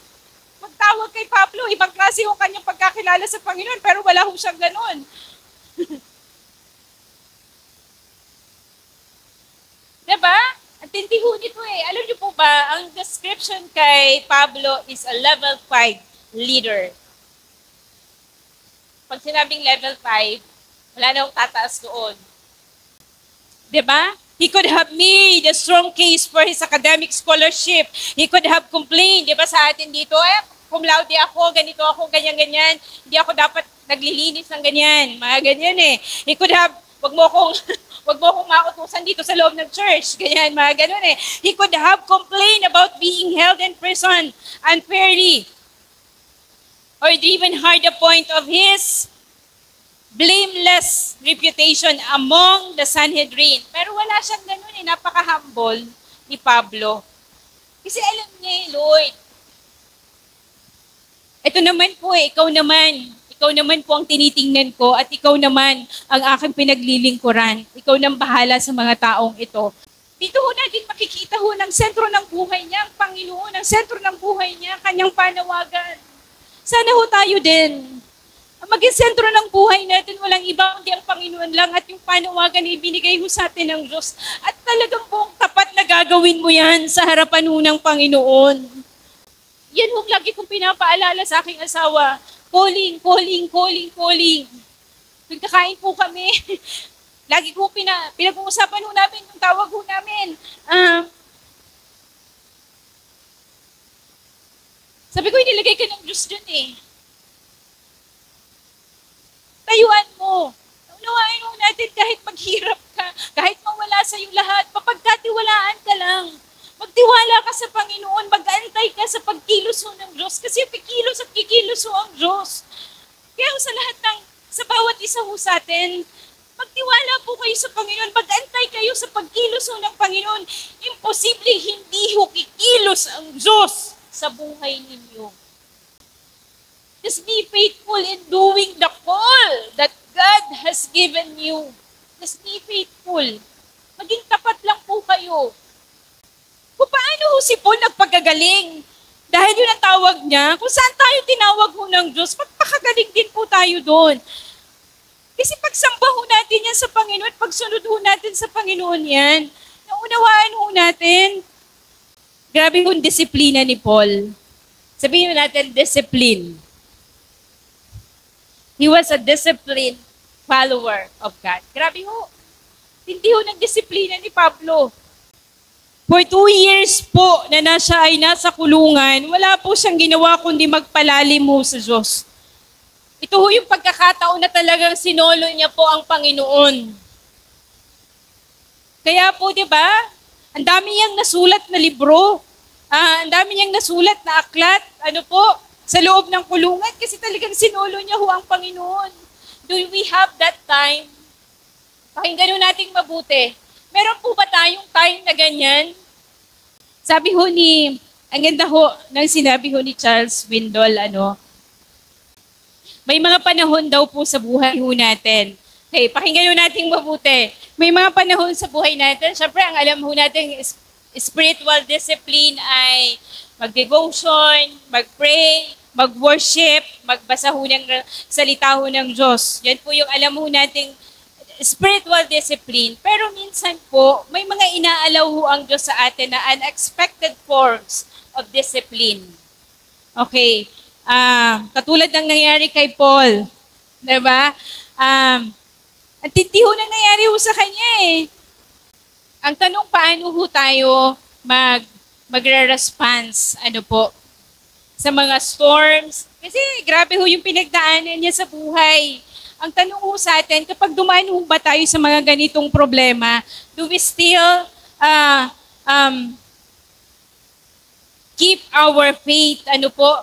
pagtawag kay Pablo. Ibang klase ang kanyang pagkakilala sa Panginoon, pero wala siyang ganon. Diba? Ang tindi nito Alam niyo po ba, ang description kay Pablo is a level 5 leader. Pag sinabing level 5, wala na akong tataas doon. Diba? He could have made a strong case for his academic scholarship. He could have complained, diba sa atin dito, cum laude ako, ganito ako, ganyan-ganyan. Hindi ako dapat naglilinis ng ganyan. Mga ganyan eh. He could have, wag mo akong mautusan dito sa loob ng church. Ganyan, mga ganun eh. He could have complained about being held in prison unfairly. Or even hard the point of his blameless reputation among the Sanhedrin. Pero wala siyang ganun eh. Napaka-humble ni Pablo. Kasi alam niya eh, Lord, ito naman po eh, ikaw naman po ang tinitingnan ko at ikaw naman ang aking pinaglilingkuran. Ikaw nang bahala sa mga taong ito. Dito ho natin makikita ho ng sentro ng buhay niya, ang Panginoon, ang sentro ng buhay niya, kanyang panawagan. Sana ho tayo din. Ang maging sentro ng buhay natin, walang iba kundi ang Panginoon lang at yung panawagan na ibinigay ho sa atin ng Diyos. At talagang buong tapat na gagawin mo yan sa harapan ho ng Panginoon. Yan ho lagi kong pinapaalala sa aking asawa. Calling. Nagkakain po kami. Lagi ko pinag-uusapan ho namin, yung tawag ho namin. Sabi ko, inilagay ka ng Diyos dyan eh. Tayuan mo. Unawain mo natin kahit maghirap ka, kahit mawala sa iyo lahat, mapagkatiwalaan ka lang. Magtiwala ka sa Panginoon, mag-antay ka sa pagkilos ho ng Diyos, kasi pikilos at kikilos ho ang Diyos. Kaya sa lahat sa bawat isa ho sa atin, magtiwala po kayo sa Panginoon, mag-antay kayo sa pagkilos ho ng Panginoon. Imposible hindi ho kikilos ang Diyos sa buhay ninyo. Just be faithful in doing the call that God has given you. Just be faithful. Maging tapat lang po kayo. Kung paano ho si Paul nagpagagaling? Dahil yun ang tawag niya, kung saan tayo tinawag ho ng Diyos, magpakagaling din po tayo doon. Kasi pagsamba ho natin yan sa Panginoon, pagsunod ho natin sa Panginoon yan, naunawaan ho natin. Grabe yung disiplina ni Paul. Sabihin natin, discipline. He was a disciplined follower of God. Grabe ho. Hindi ho nagdisiplina ni Pablo. For 2 years po na siya ay nasa kulungan, wala po siyang ginawa kundi magpalalim ho sa Diyos. Ito ho yung pagkakataon na talagang sinolo niya po ang Panginoon. Kaya po, di ba, ang dami niyang nasulat na libro, ang dami niyang nasulat na aklat, sa loob ng kulungan, kasi talagang sinolo niya ho ang Panginoon. Do we have that time? Pakinggan ho nating mabuti. Meron po ba tayong time na ganyan? Sabi ho ang ganda ho ng sinabi ho ni Charles Swindoll, may mga panahon daw po sa buhay ho natin. Okay, pakinggan ho nating mabuti. May mga panahon sa buhay natin, syempre ang alam ho natin spiritual discipline ay mag-devotion, mag-pray, mag-worship, magbasa ho ng salita ho ng Diyos. Yan po yung alam ho nating spiritual discipline. Pero minsan po, may mga inaalaw ho ang Diyos sa atin na unexpected forms of discipline. Okay. Katulad ng nangyari kay Paul. Diba? Ang tindi ho na nangyari ho sa kanya eh. Ang tanong, paano ho tayo magre-response, sa mga storms? Kasi grabe ho yung pinagdaanan niya sa buhay. Ang tanong ho sa atin, kapag dumaan ho ba tayo sa mga ganitong problema, do we still keep our faith?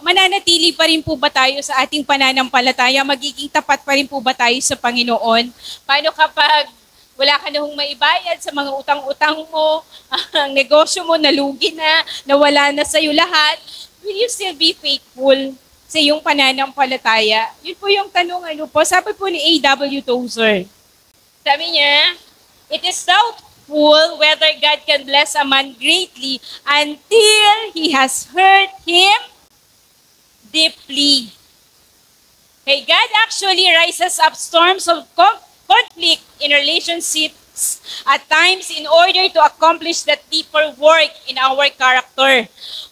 Mananatili pa rin po ba tayo sa ating pananampalataya? Magiging tapat pa rin po ba tayo sa Panginoon? Paano kapag wala ka na hong maibayad sa mga utang-utang mo, ang negosyo mo nalugi na, nawala na sa'yo lahat, will you still be faithful sa iyong pananampalataya? Yun po yung tanong, sabi po ni A.W. Tozer. Sabi niya, it is doubtful whether God can bless a man greatly until he has hurt him deeply. Okay, God actually rises up storms of conflict in relationships at times in order to accomplish that deeper work in our character.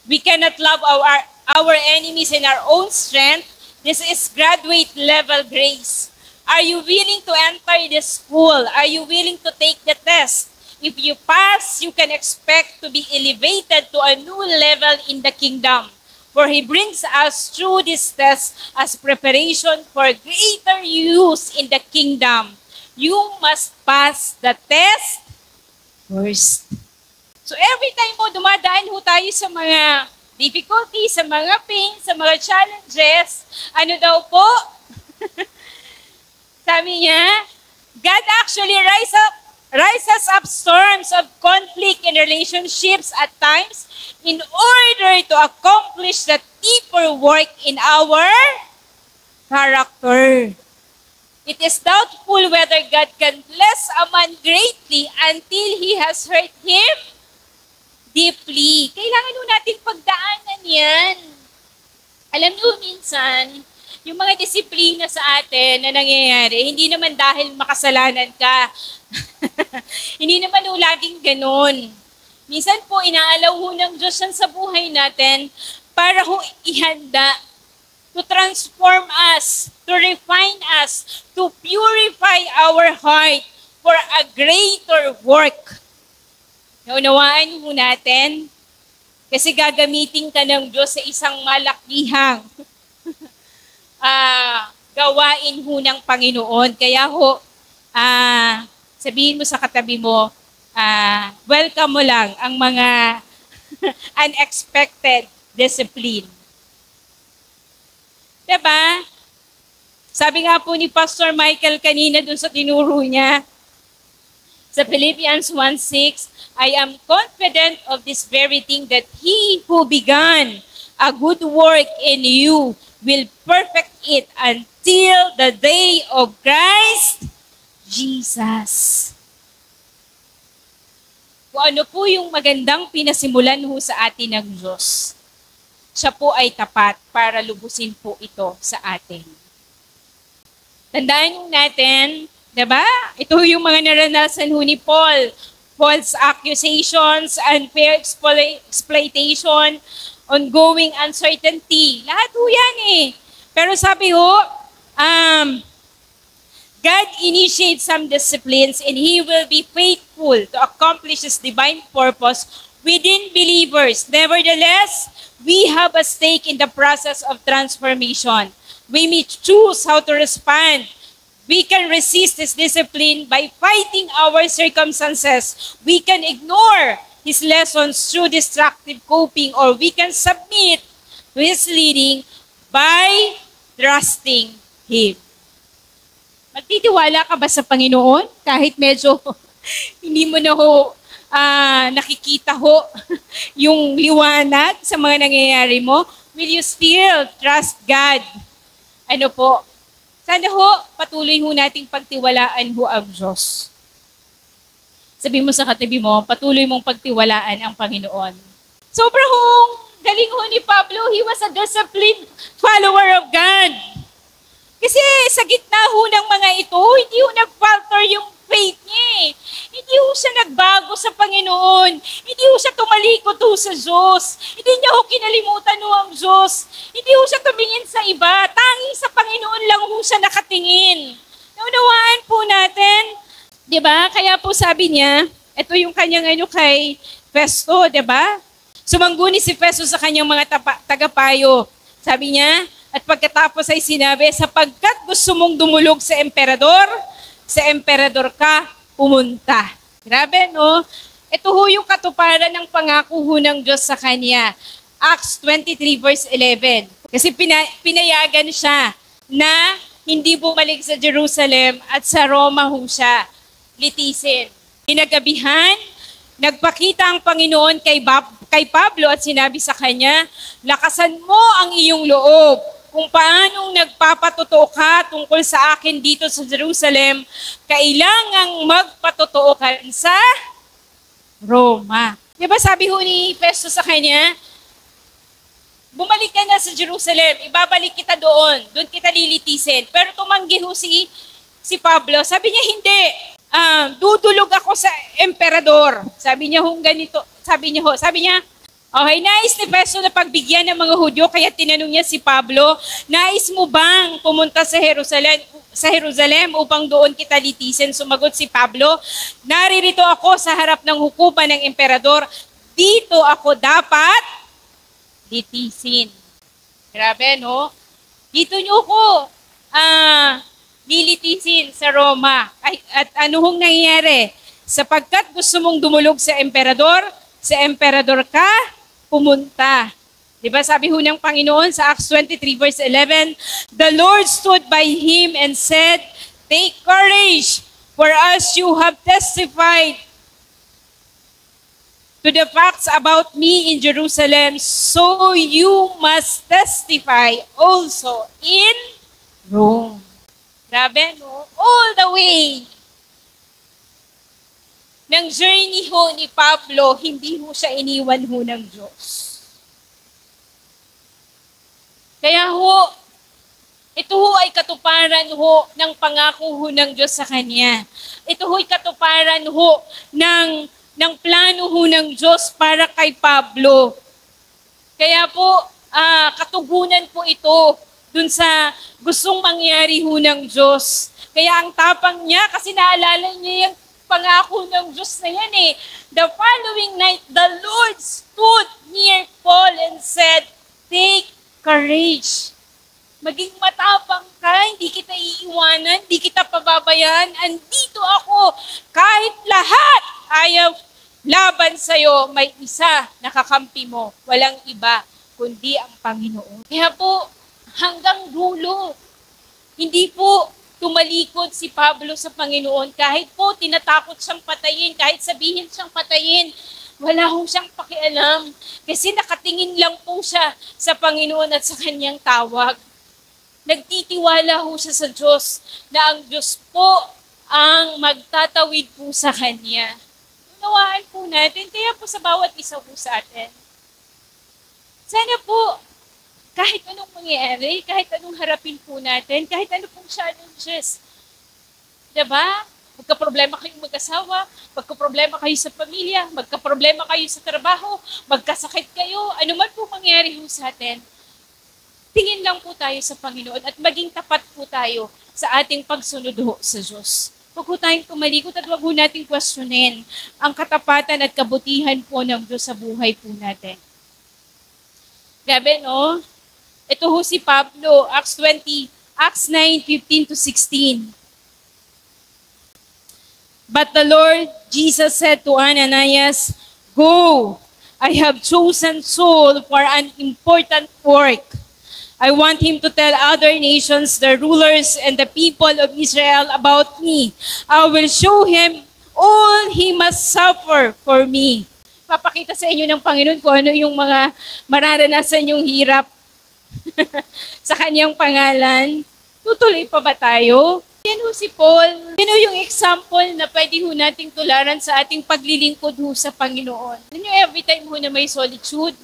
We cannot love our enemies in our own strength. This is graduate level grace. Are you willing to enter this school? Are you willing to take the test? If you pass, you can expect to be elevated to a new level in the kingdom. For He brings us through this test as preparation for greater use in the kingdom. You must pass the test first. So every time mo dumadaan ho tayo sa mga difficulties, sa mga pain, sa mga challenges, ano daw po? Sabi niya, God actually rises up storms of conflict in relationships at times in order to accomplish the deeper work in our character. It is doubtful whether God can bless a man greatly until he has hurt him deeply. Kailangan nun natin pagdaanan yan. Alam nyo, minsan, yung mga disiplina sa atin na nangyayari, hindi naman dahil makasalanan ka. Hindi naman ho laging ganun. Minsan po, inaalaw ho ng Diyos yan sa buhay natin para ho ihanda to transform us, to refine us, to purify our heart for a greater work. Naunawaan mo natin? Kasi gagamitin ka ng Diyos sa isang malakihang gawain ho ng Panginoon. Kaya ho, sabihin mo sa katabi mo, welcome mo lang ang mga unexpected discipline. Diba? Sabi nga po ni Pastor Michael kanina dun sa tinuro niya, sa Philippians 1:6, I am confident of this very thing that He who began a good work in you will perfect it until the day of Christ Jesus. Kung ano po yung magandang pinasimulan ho sa atin ng Diyos, siya po ay tapat para lubusin po ito sa atin. Tandaan natin, diba? Ito yung mga naranasan ho ni Paul. False accusations, unfair exploitation, ongoing uncertainty. Lahat ho yan eh. Pero sabi ho, God initiates some disciplines and He will be faithful to accomplish His divine purpose within believers. Nevertheless, we have a stake in the process of transformation. We may choose how to respond. We can resist His discipline by fighting our circumstances. We can ignore His lessons through destructive coping, or we can submit to His leading by trusting Him. Magtitiwala ka ba sa Panginoon? Kahit medyo hindi mo na ho nakikita ho yung liwanag sa mga nangyayari mo, will you still trust God? Ano po? Sana ho, patuloy ho nating pagtiwalaan ho ang Diyos. Sabi mo sa katabi mo, patuloy mong pagtiwalaan ang Panginoon. Sobrang galing ho ni Pablo, he was a disciplined follower of God. Kasi sa gitna ho ng mga ito, hindi ho nag-falter yung faith niya eh. Hindi ho siya nagbago sa Panginoon. Hindi ho siya tumalikod ho sa Diyos. Hindi niya ho kinalimutan ho ang Diyos. Hindi ho siya tumingin sa iba. Tanging sa Panginoon lang ho siya nakatingin. Naunawaan po natin. Diba? Kaya po sabi niya, ito yung kanyang kay Festo, diba? Sumangguni si Festo sa kanyang mga tagapayo. Sabi niya, at pagkatapos ay sinabi, sapagkat gusto mong dumulog sa emperador ka pumunta. Grabe, no? Ito ho yung katuparan ng pangako ho ng Diyos sa kanya. Acts 23 verse 11. Kasi pinayagan siya na hindi bumalik sa Jerusalem at sa Roma ho siya litisin. Kinagabihan, nagpakita ang Panginoon kay Pablo at sinabi sa kanya, lakasan mo ang iyong loob. Kung paanong nagpapatotoo ka tungkol sa akin dito sa Jerusalem, kailangang magpatotoo ka sa Roma. Diba sabi ho ni Festo sa kanya, bumalik ka na sa Jerusalem, ibabalik kita doon kita lilitisin. Pero tumanggi ho si Pablo, sabi niya hindi, dudulog ako sa emperador. Sabi niya ganito, sabi niya, okay, nais ni Festo na pagbigyan ng mga Hudyo, kaya tinanong niya si Pablo, nais mo bang pumunta sa Jerusalem upang doon kita litisin? Sumagot si Pablo, naririto ako sa harap ng hukuman ng emperador, dito ako dapat litisin. Grabe, no? Dito nyo ko lilitisin sa Roma. At ano hong nangyayari? Sapagkat gusto mong dumulog sa emperador ka, pumunta. Diba sabi ho ng Panginoon sa Acts 23 verse 11, "The Lord stood by him and said, 'Take courage, for as you have testified to the facts about me in Jerusalem, so you must testify also in Rome.'" Grabe, no? All the way ng journey ho ni Pablo, hindi ho siya iniwan ho ng Diyos. Kaya ho, ito ho ay katuparan ho ng pangako ho ng Diyos sa Kanya. Ito ho ay katuparan ho ng plano ho ng Diyos para kay Pablo. Kaya po, katugunan po ito dun sa gustong mangyari ho ng Diyos. Kaya ang tapang niya, kasi naalala niya yung pangako ng Diyos na yan eh. The following night, the Lord stood near Paul and said, "Take courage. Maging matapang ka, hindi kita iiwanan, hindi kita pababayaan. Andito ako. Kahit lahat ayaw laban sa'yo, may isa nakakampi mo. Walang iba, kundi ang Panginoon." Kaya po, hanggang dulo, hindi po tumalikod si Pablo sa Panginoon. Kahit po tinatakot siyang patayin, kahit sabihin siyang patayin, wala hong siyang pakialam. Kasi nakatingin lang po siya sa Panginoon at sa kanyang tawag. Nagtitiwala ho siya sa Diyos na ang Diyos po ang magtatawid po sa kanya. Unawaan po natin, kaya po sa bawat isa po sa atin. Sana po, kahit anong mangyari, kahit anong harapin po natin, kahit ano pong challenges, diba? Magka-problema kayong mag-asawa, magka-problema kayo sa pamilya, magka-problema kayo sa trabaho, magkasakit kayo, ano man po mangyari ho sa atin, tingin lang po tayo sa Panginoon at maging tapat po tayo sa ating pagsunod ho sa Diyos. Huwag po tayong tumalikot at huwag po natin questionin ang katapatan at kabutihan po ng Diyos sa buhay po natin. Grabe, no? Ito ho si Pablo, Acts 9:15-16. "But the Lord Jesus said to Ananias, 'Go, I have chosen Saul for an important work. I want him to tell other nations, the rulers, and the people of Israel about me. I will show him all he must suffer for me.'" Papakita sa inyo ng Panginoon kung ano yung mga mararanasan yung hirap sa kanyang pangalan. Tutuloy pa ba tayo? Yan ho si Paul. Yan ho yung example na pwede ho nating tularan sa ating paglilingkod ho sa Panginoon. Alam nyo, every time ho na may solitude,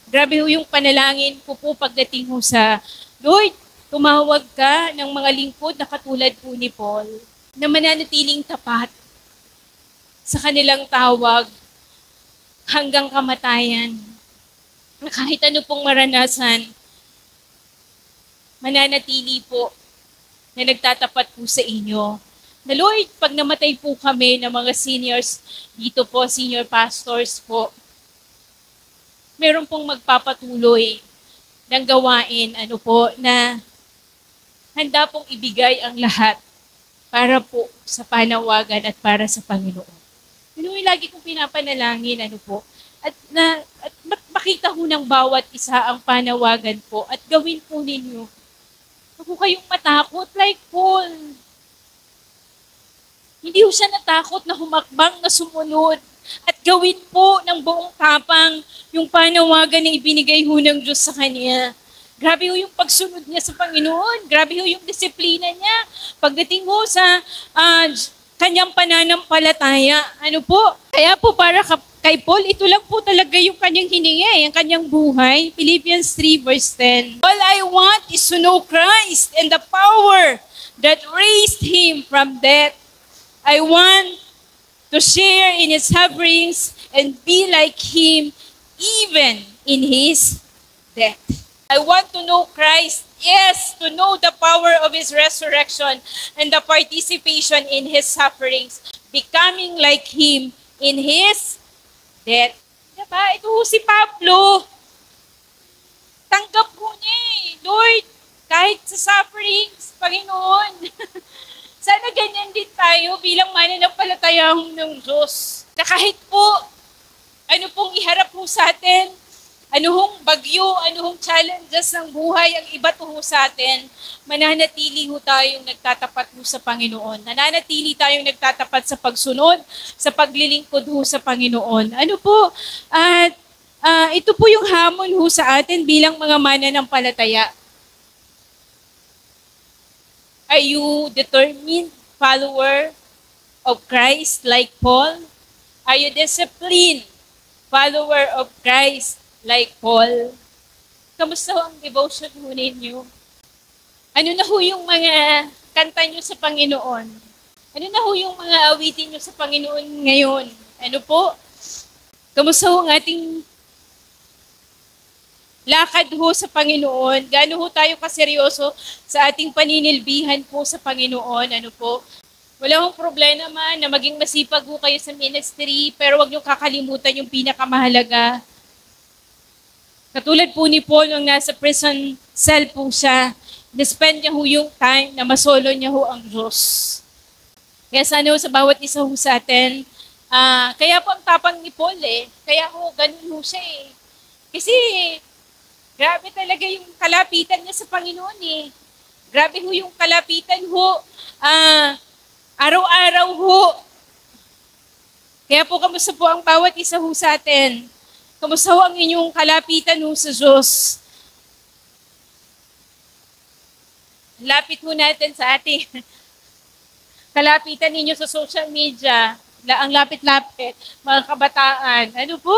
grabe ho yung panalangin ko po pagdating ho sa Lord, tumawag ka ng mga lingkod na katulad po ni Paul na mananatiling tapat sa kanilang tawag hanggang kamatayan. Na kahit ano pong maranasan, mananatili po na nagtatapat po sa inyo. Na Lord, pag namatay po kami ng mga seniors dito po, senior pastors po, meron pong magpapatuloy ng gawain, na handa pong ibigay ang lahat para po sa panawagan at para sa Panginoon. Yun yung lagi kong pinapanalangin, at makita ho ng bawat isa ang panawagan po at gawin po ninyo. Huwag po kayong matakot like Paul. Hindi ho siya natakot na humakbang na sumunod at gawin po ng buong tapang yung panawagan na ibinigay ho ng Diyos sa kanya. Grabe ho yung pagsunod niya sa Panginoon. Grabe ho yung disiplina niya. Pagdating ho sa kanyang pananampalataya. Kaya po para kay Paul, ito lang po talaga yung kanyang hiningi, yung kanyang buhay. Philippians 3 verse 10. "All I want is to know Christ and the power that raised Him from death. I want to share in His sufferings and be like Him even in His death." I want to know Christ, yes, to know the power of His resurrection and the participation in His sufferings, becoming like Him in His death. Diba? Ito si Pablo. Tanggap ko niya eh. Lord, kahit sa sufferings, Panginoon, sana ganyan din tayo bilang mananampalataya ng Diyos. Na kahit po, ano pong iharap po sa atin, ano hong bagyo, ano hong challenges ng buhay ang iba to sa atin, mananatili ho tayong nagtatapat ho sa Panginoon. Nananatili tayong nagtatapat sa pagsunod, sa paglilingkod ho sa Panginoon. Ano po? At ito po yung hamon ho sa atin bilang mga mananampalataya. Are you determined follower of Christ like Paul? Are you disciplined follower of Christ like Paul? Kamusta ho ang devotion ho ninyo? Ano na ho yung mga kanta nyo sa Panginoon? Ano na ho yung mga awitin nyo sa Panginoon ngayon? Ano po? Kamusta ho ang ating lakad ho sa Panginoon? Gaano ho tayo kaseryoso sa ating paninilbihan po sa Panginoon? Ano po? Wala hong problema man na maging masipag ho kayo sa ministry, pero wag niyong kakalimutan yung pinakamahalaga. Katulad po ni Paul nung nasa prison cell po siya, na-spend niya ho yung time na masolo niya ho ang Diyos. Kaya sana ho sa bawat isa ho sa atin, kaya po ang tapang ni Paul eh, kaya ho ganun ho siya eh. Kasi grabe talaga yung kalapitan niya sa Panginoon eh. Grabe ho yung kalapitan ho, araw-araw ho. Kaya po kamusta po ang bawat isa ho sa atin? Kamusta ho ang inyong kalapitan ho sa Diyos? Lapit ho natin sa ating kalapitan ninyo sa social media. Ang lapit-lapit, mga kabataan. Ano po?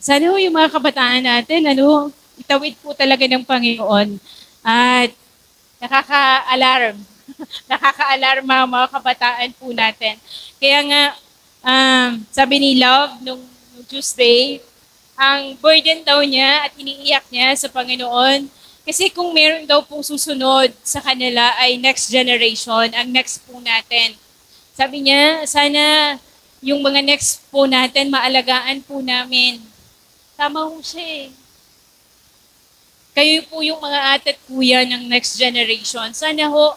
Sana ho yung mga kabataan natin, itawid po talaga ng Panginoon. At nakaka-alarm. Nakaka-alarma ang mga kabataan po natin. Kaya nga, sabi ni Love nung Tuesday, ang burden daw niya at iniiyak niya sa Panginoon kasi kung meron daw pong susunod sa kanila ay next generation, ang next po natin. Sabi niya, sana yung mga next po natin, maalagaan po namin. Tama ho siya eh. Kayo po yung mga ate at kuya ng next generation. Sana ho,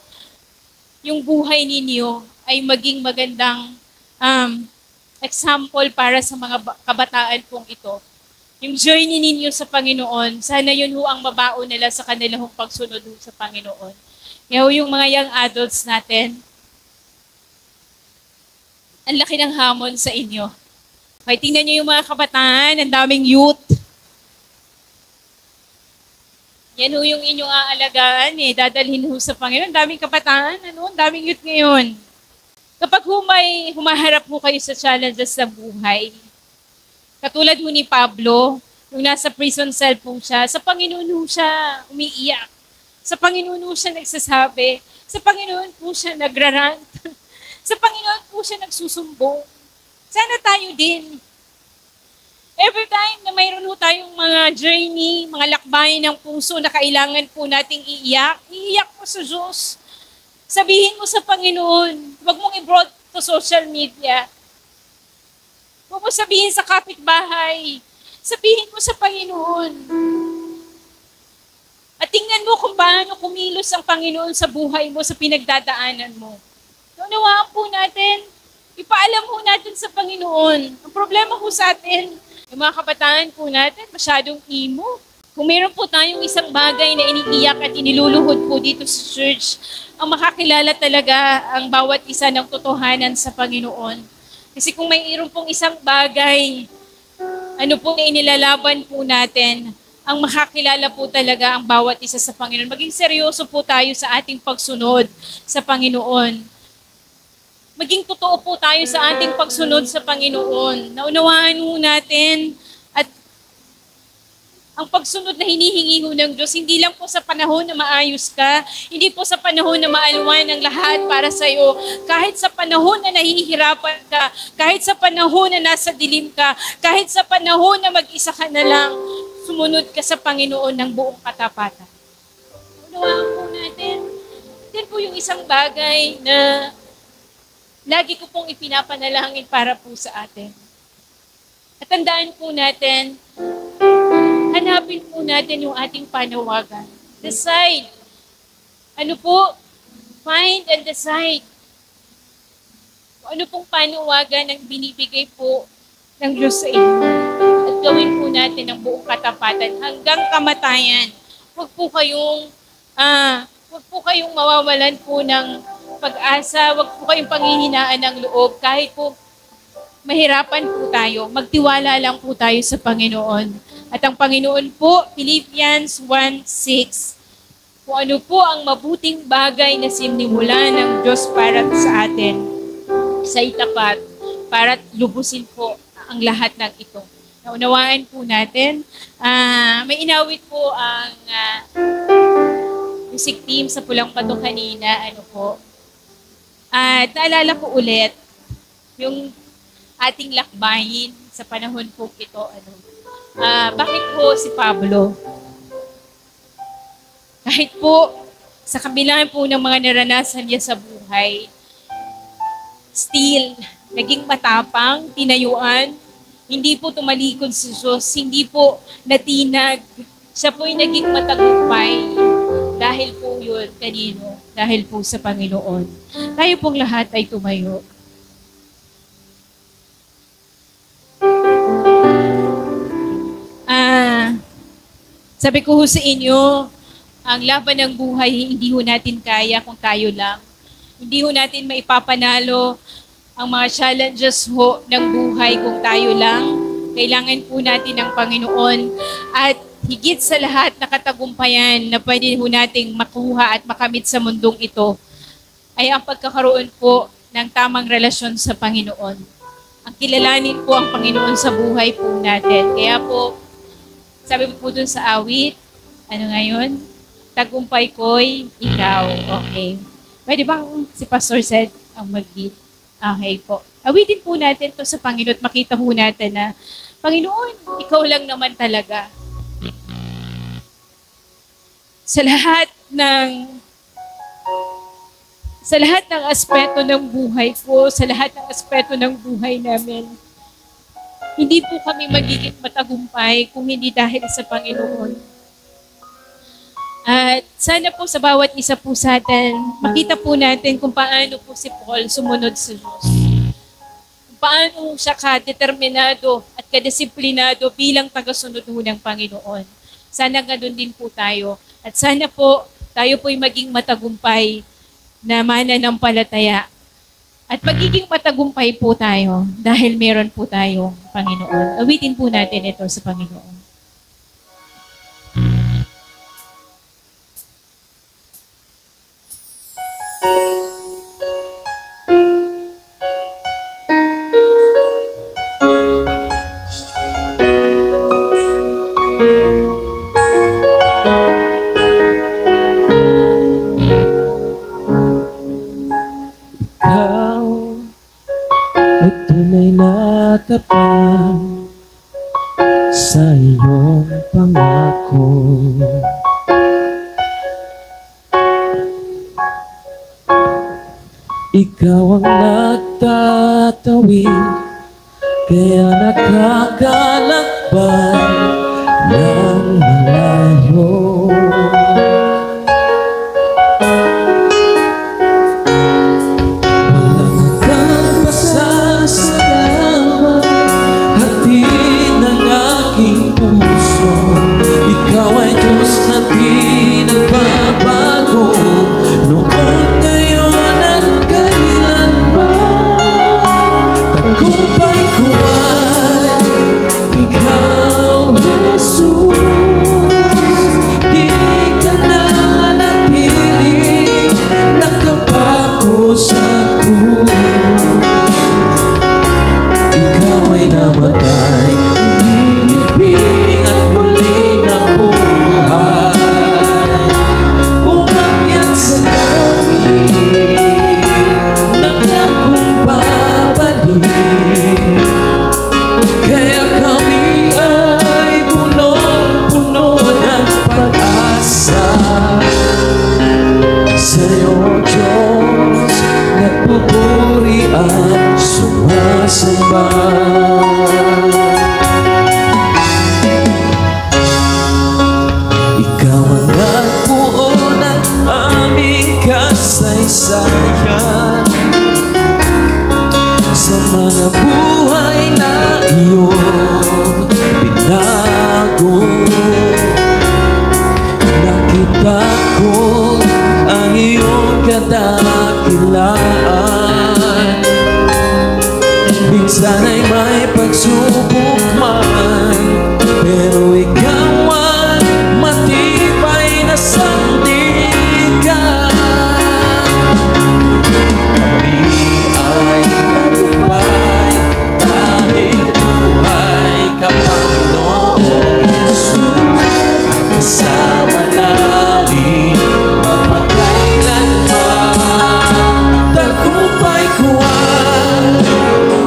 yung buhay ninyo ay maging magandang example para sa mga kabataan pong ito. Yung journey ninyo sa Panginoon, sana yun ho ang mabaon nila sa kanilang pagsunod ho sa Panginoon. Kaya ho yung mga young adults natin, ang laki ng hamon sa inyo. Okay, tingnan nyo yung mga kabataan, ang daming youth. Yan ho yung inyong aalagaan eh, dadalhin ho sa Panginoon. Ang daming kabataan, ang daming youth ngayon. Kapag humaharap ho kayo sa challenges sa buhay, katulad ho ni Pablo, nung nasa prison cell po siya, sa Panginoon ho siya umiiyak. Sa Panginoon ho siya nagsasabi. Sa Panginoon po siya nagrarant. Sa Panginoon po siya nagsusumbong. Sana tayo din. Every time na mayroon ho tayong mga journey, mga lakbayin ng puso na kailangan po nating iiyak po sa Diyos. Sabihin mo sa Panginoon, huwag mong i-broad to social media. Huwag mo sabihin sa kapitbahay. Sabihin mo sa Panginoon. At tingnan mo kung paano kumilos ang Panginoon sa buhay mo, sa pinagdadaanan mo. Naunawaan po natin, ipaalam po natin sa Panginoon. Ang problema po sa atin, yung mga kabataan po natin, masyadong emo. Kung meron po tayong isang bagay na iniiyak at iniluluhod po dito sa church, ang makakilala talaga ang bawat isa ng totohanan sa Panginoon. Kasi kung mayroon pong isang bagay, ano po na inilalaban po natin, ang makakilala po talaga ang bawat isa sa Panginoon. Maging seryoso po tayo sa ating pagsunod sa Panginoon. Maging totoo po tayo sa ating pagsunod sa Panginoon. Naunawaan po natin at ang pagsunod na hinihingi ho ng Diyos, hindi lang po sa panahon na maayos ka, hindi po sa panahon na maalwan ang lahat para sa iyo, kahit sa panahon na nahihirapan ka, kahit sa panahon na nasa dilim ka, kahit sa panahon na mag-isa ka na lang, sumunod ka sa Panginoon ng buong katapatan. Naunawaan po natin, yan po yung isang bagay na lagi ko pong ipinapanalangin para po sa atin. At tandaan po natin, linawin po natin yung ating panawagan. Decide. Ano po? Find and decide. Ano pong panawagan ang binibigay po ng Diyos sa inyo. At gawin po natin ang buong katapatan hanggang kamatayan. Huwag po kayong mawawalan po ng pag-asa. Huwag po kayong panghihinaan ng loob. Kahit po mahirapan po tayo, magtiwala lang po tayo sa Panginoon. At ang Panginoon po, Philippians 1:6, kung ano po ang mabuting bagay na sinimulan ng Diyos para sa atin, sa itapat, para lubusin po ang lahat ng ito. Naunawaan po natin. May inawit po ang music team sa Pulang Pato kanina. At naalala ko ulit yung ating lakbayin sa panahon po ito. Bakit po si Pablo? Kahit po sa kabila po ng mga naranasan niya sa buhay, still, naging matapang, tinayuan, hindi po tumalikod sa Diyos, hindi po natinag. Siya po'y naging matagumpay. Dahil po yun, kanino? Dahil po sa Panginoon. Tayo pong lahat ay tumayo. Sabi ko sa inyo, ang laban ng buhay, hindi ho natin kaya kung tayo lang. Hindi ho natin maipapanalo ang mga challenges ho ng buhay kung tayo lang. Kailangan po natin ng Panginoon. At higit sa lahat na katagumpayan na pwede ho nating makuha at makamit sa mundong ito, ay ang pagkakaroon po ng tamang relasyon sa Panginoon. Ang kilalanin po ang Panginoon sa buhay po natin. Kaya po, sabi po dun sa awit, ngayon? Tagumpay ko'y ikaw. Okay. Pwede bang si Pastor Seth ang mag-lead? Okay po. Awitin po natin to sa Panginoon at makita po natin na, Panginoon, ikaw lang naman talaga. Sa lahat ng aspeto ng buhay ko, sa lahat ng aspeto ng buhay namin, hindi po kami magiging matagumpay kung hindi dahil sa Panginoon. At sana po sa bawat isa po sa atin, makita po natin kung paano po si Paul sumunod sa Diyos. Kung paano siya kadeterminado at kadisiplinado bilang tagasunod ng Panginoon. Sana ganoon din po tayo. At sana po tayo po'y maging matagumpay na mananampalataya. At magiging matagumpay po tayo dahil meron po tayong Panginoon. Awitin po natin ito sa Panginoon.
Tapat sa iyong pangako. Ikaw ang nagtatawid, kaya nakakalakbay ng malayo. Tagumpay ko ay ikaw, Jesus. Sana'y may pagsubok man, pero ikaw ay matibay na sandigan. Kami ay tagumpay dahil buhay ka, Panginoon Jesus. Kasama namin mapagkailanman. Tagumpay ko ay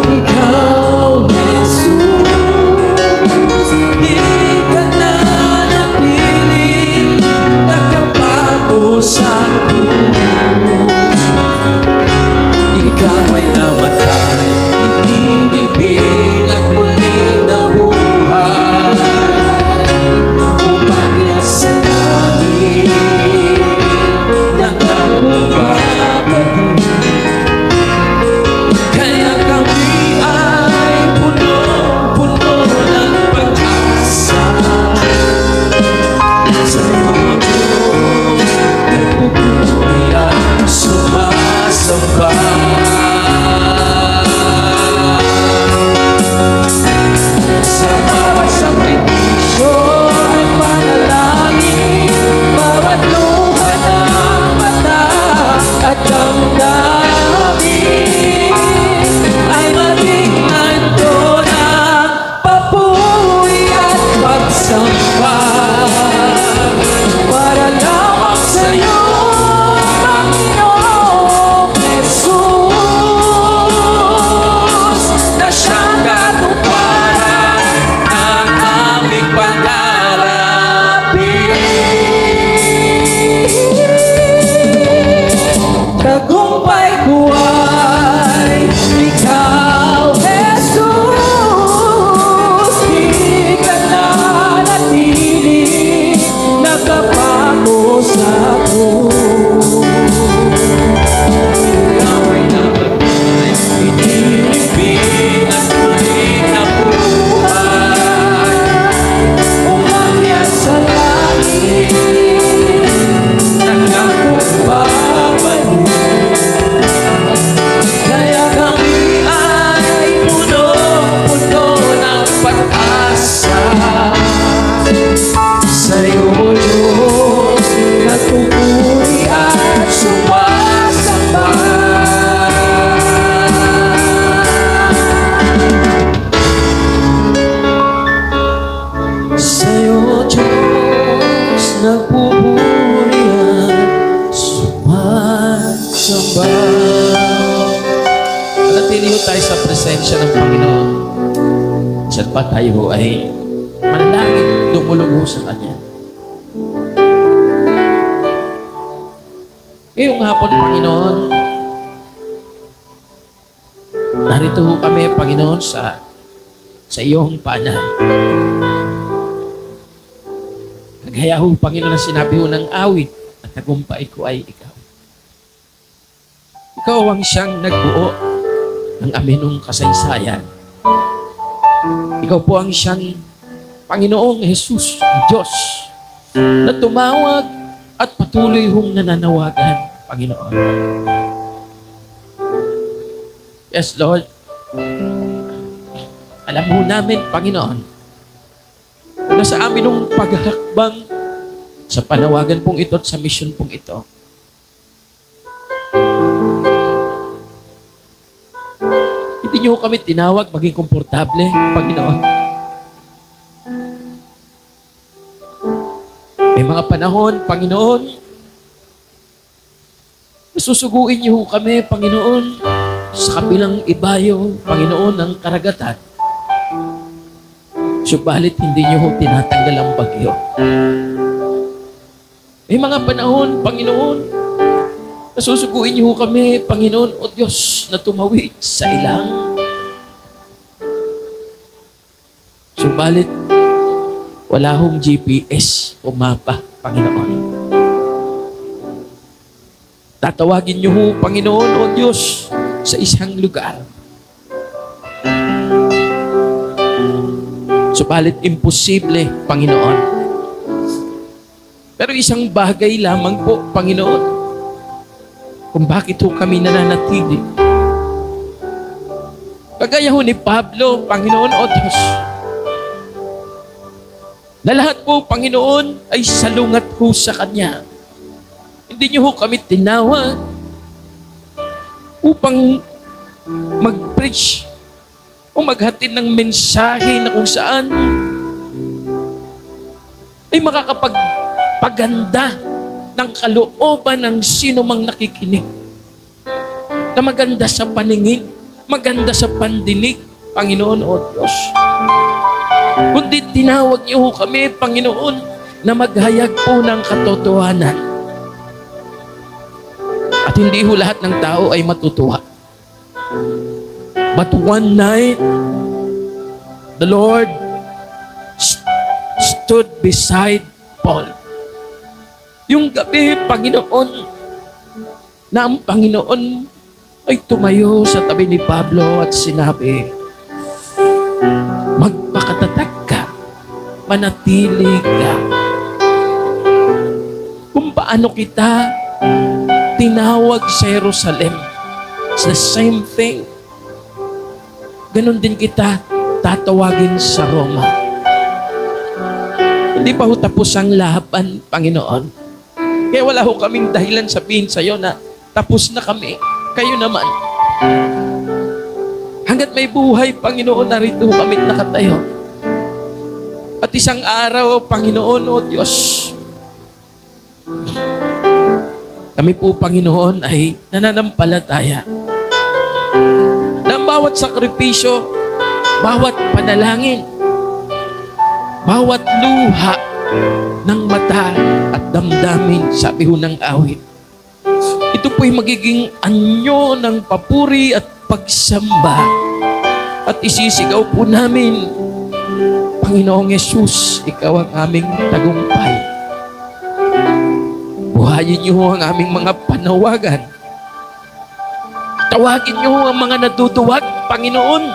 ikaw, Jesus. Di ka na napili, nakabago sa krus. Ikaw ay namatay, hindi bilang muli na buhay. Upang nasa langit, nakababalik. Kaya kami ay puno-puno ng pag-asa. Sa iyo, Diyos, nagpupuri at sumasamba. Sa bawat sakripisyo at panalangin, bawat luha ng mata at damdamin ay maging ando ng papuri at pagsamba. Para lamang sa iyo, Panginoong Jesus, na siyang katuparan ng aming pangarapin. Tagumpay ko ay ikaw, Jesus. Di ka na natili, nakapago sa krus. Ikaw ay namatay, inilibing at muli na buhay. Umakyat sa langit, nagkakumbabalik. Kaya kami ay puno-puno ng pag-asa. Sa iyo, Diyos, nagpupuri at sumasamba. Sa iyo, Diyos, nagpupuri at sumasamba. Manatili tayo sa presensya ng Panginoon. Siya't pa tayo ay manalangin, dumulog sa Kanya. Ngayong hapon, Panginoon, narito ho kami, Panginoon, sa iyong paanan. Kagaya ho, Panginoon, na sinabi ho ng awit, at tagumpay ko ay ikaw. Ikaw ang siyang nagbuo ng aminong kasaysayan. Ikaw po ang siyang Panginoong Jesus, Diyos, na tumawag at patuloy hong nananawagan, Panginoon. Yes, Lord. Alam mo namin, Panginoon, na sa aminong paghahakbang sa panawagan pong ito at sa mission pong ito, hindi niyo kami tinawag maging komportable, Panginoon. May mga panahon, Panginoon, nasusuguin niyo kami, Panginoon, sa kabilang ibayo, Panginoon, ng karagatan. Subalit hindi niyo tinatanggal ang bagyo. May mga panahon, Panginoon, nasusuguin niyo kami, Panginoon, o Diyos, na tumawid sa ilang. Subalit, wala hong GPS o mapa, Panginoon. Tatawagin niyo ho, Panginoon, o Diyos, sa isang lugar. Subalit, imposible, Panginoon. Pero isang bagay lamang po, Panginoon, kung bakit ho kami nananatili. Kagaya ho ni Pablo, Panginoon o Diyos, na lahat po, Panginoon, ay salungat ho sa Kanya. Hindi niyo ho kami tinawag upang mag-preach o maghatid ng mensahe na kung saan ay makakapagpaganda ng kalooban ng sino mang nakikinig. Na maganda sa paningin, maganda sa pandinig, Panginoon o Diyos. Kundi tinawag niyo ho kami, Panginoon, na maghayag po ng katotohanan. At hindi ho lahat ng tao ay matutuwa. But one night, the Lord stood beside Paul. Yung gabi, Panginoon, na ang Panginoon ay tumayo sa tabi ni Pablo at sinabi, magpakatatag ka, manatili ka. Kung paano kita tinawag sa Jerusalem, it's the same thing. Ganon din kita tatawagin sa Roma. Hindi pa ho tapos ang laban, Panginoon. Kaya wala ho kaming dahilan sabihin sa iyo na tapos na kami. Kayo naman. Hanggat may buhay, Panginoon, narito kami nakatayo. At isang araw, Panginoon, o Diyos, kami po, Panginoon, ay nananampalataya na ang bawat sakripisyo, bawat panalangin, bawat luha ng mata at damdamin, sabi ho ng awit, ito po'y magiging anyo ng papuri at pagsamba. At isisigaw po namin, Panginoong Yesus, Ikaw ang aming tagumpay. Buhayin niyo ang aming mga panawagan. Tawagin niyo ang mga natutuwag, Panginoon.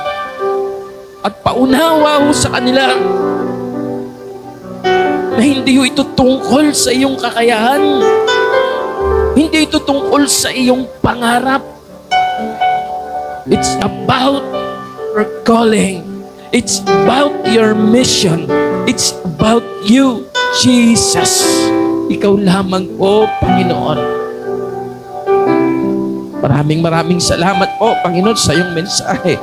At paunawa ho sa kanila na hindi ho ito tungkol sa iyong kakayahan. Hindi ito tungkol sa iyong pangarap. It's about your calling. It's about your mission. It's about you, Jesus. Ikaw lamang po, Panginoon. Maraming salamat po, Panginoon, sa iyong mensahe.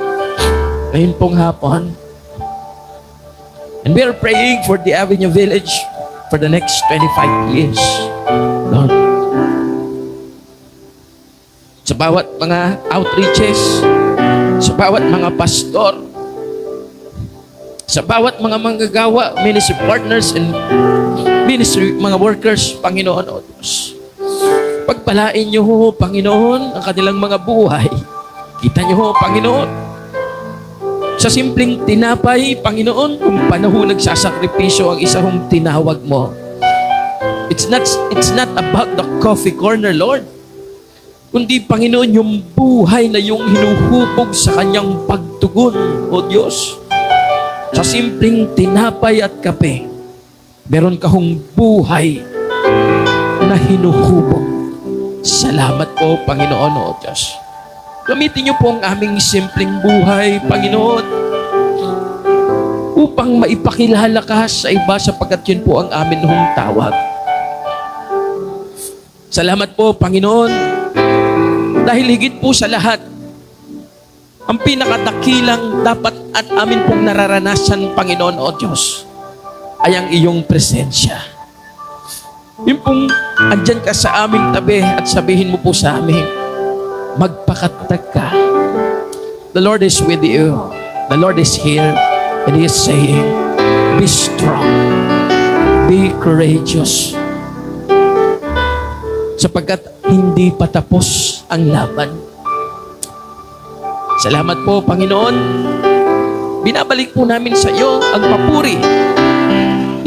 Ngayon pong hapon. And we are praying for the Avenue Village for the next 25 years. Lord, sa bawat mga outreaches, sa bawat mga pastor, sa bawat mga manggagawa, ministry partners and ministry mga workers, Panginoon o Diyos. Pagpalain niyo ho, Panginoon, ang kanilang mga buhay. Kita niyo ho, Panginoon, sa simpleng tinapay, Panginoon, kung panahon nagsasakripisyo ang isa hong tinawag mo. It's not about the coffee corner, Lord. Kundi, Panginoon, yung buhay na yung hinuhubog sa kanyang pagtugon, O Diyos. Sa simpleng tinapay at kape, meron kahong buhay na hinuhubog. Salamat po, Panginoon, O Diyos. Gamitin niyo po ang aming simpleng buhay, Panginoon, upang maipakilala ka sa iba sapagkat yun po ang amin hong tawag. Salamat po, Panginoon, dahil higit po sa lahat, ang pinakadakilang dapat at amin pong nararanasan, Panginoon o Diyos, ay ang iyong presensya. Yung pong andyan ka sa aming tabi at sabihin mo po sa amin, magpakatatag ka. The Lord is with you. The Lord is here and He is saying, be strong. Be courageous. Sapagkat hindi pa tapos ang laban. Salamat po, Panginoon. Binabalik po namin sa iyo ang papuri.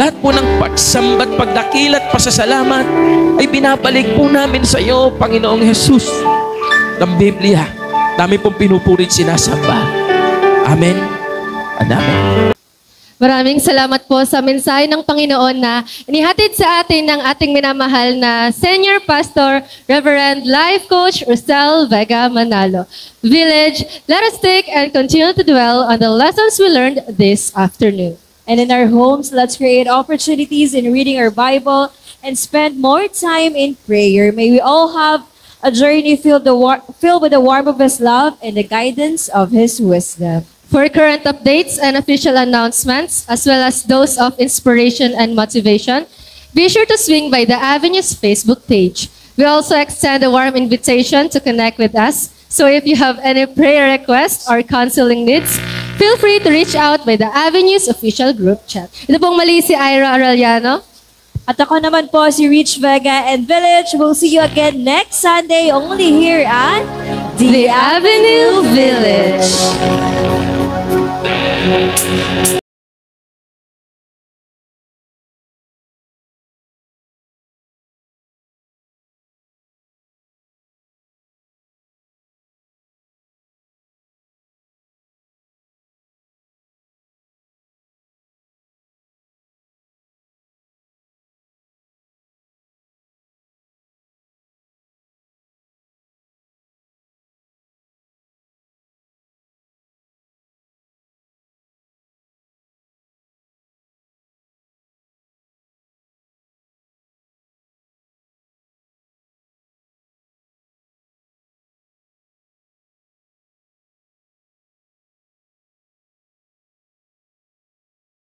Lahat po ng pagsambat, pagdakil at pasasalamat ay binabalik po namin sa iyo, Panginoong Jesus. Ng Biblia, dami pong pinupurit sinasamba. Amen and amen.
Maraming salamat po sa mensahe ng Panginoon na inihatid sa atin ng ating minamahal na Senior Pastor, Reverend Life Coach Rosel Vega Manalo. Village, let us take and continue to dwell on the lessons we learned this afternoon.
And in our homes, let's create opportunities in reading our Bible and spend more time in prayer. May we all have a journey filled with the warmth of His love and the guidance of His wisdom.
For current updates and official announcements, as well as those of inspiration and motivation, be sure to swing by the Avenues Facebook page. We also extend a warm invitation to connect with us. So if you have any prayer requests or counseling needs, feel free to reach out by the Avenues official group chat. Ito pong mali si Ira Arellano.
At ako naman po si Rich Vega, and Village, we'll see you again next Sunday only here at
The Avenue Village.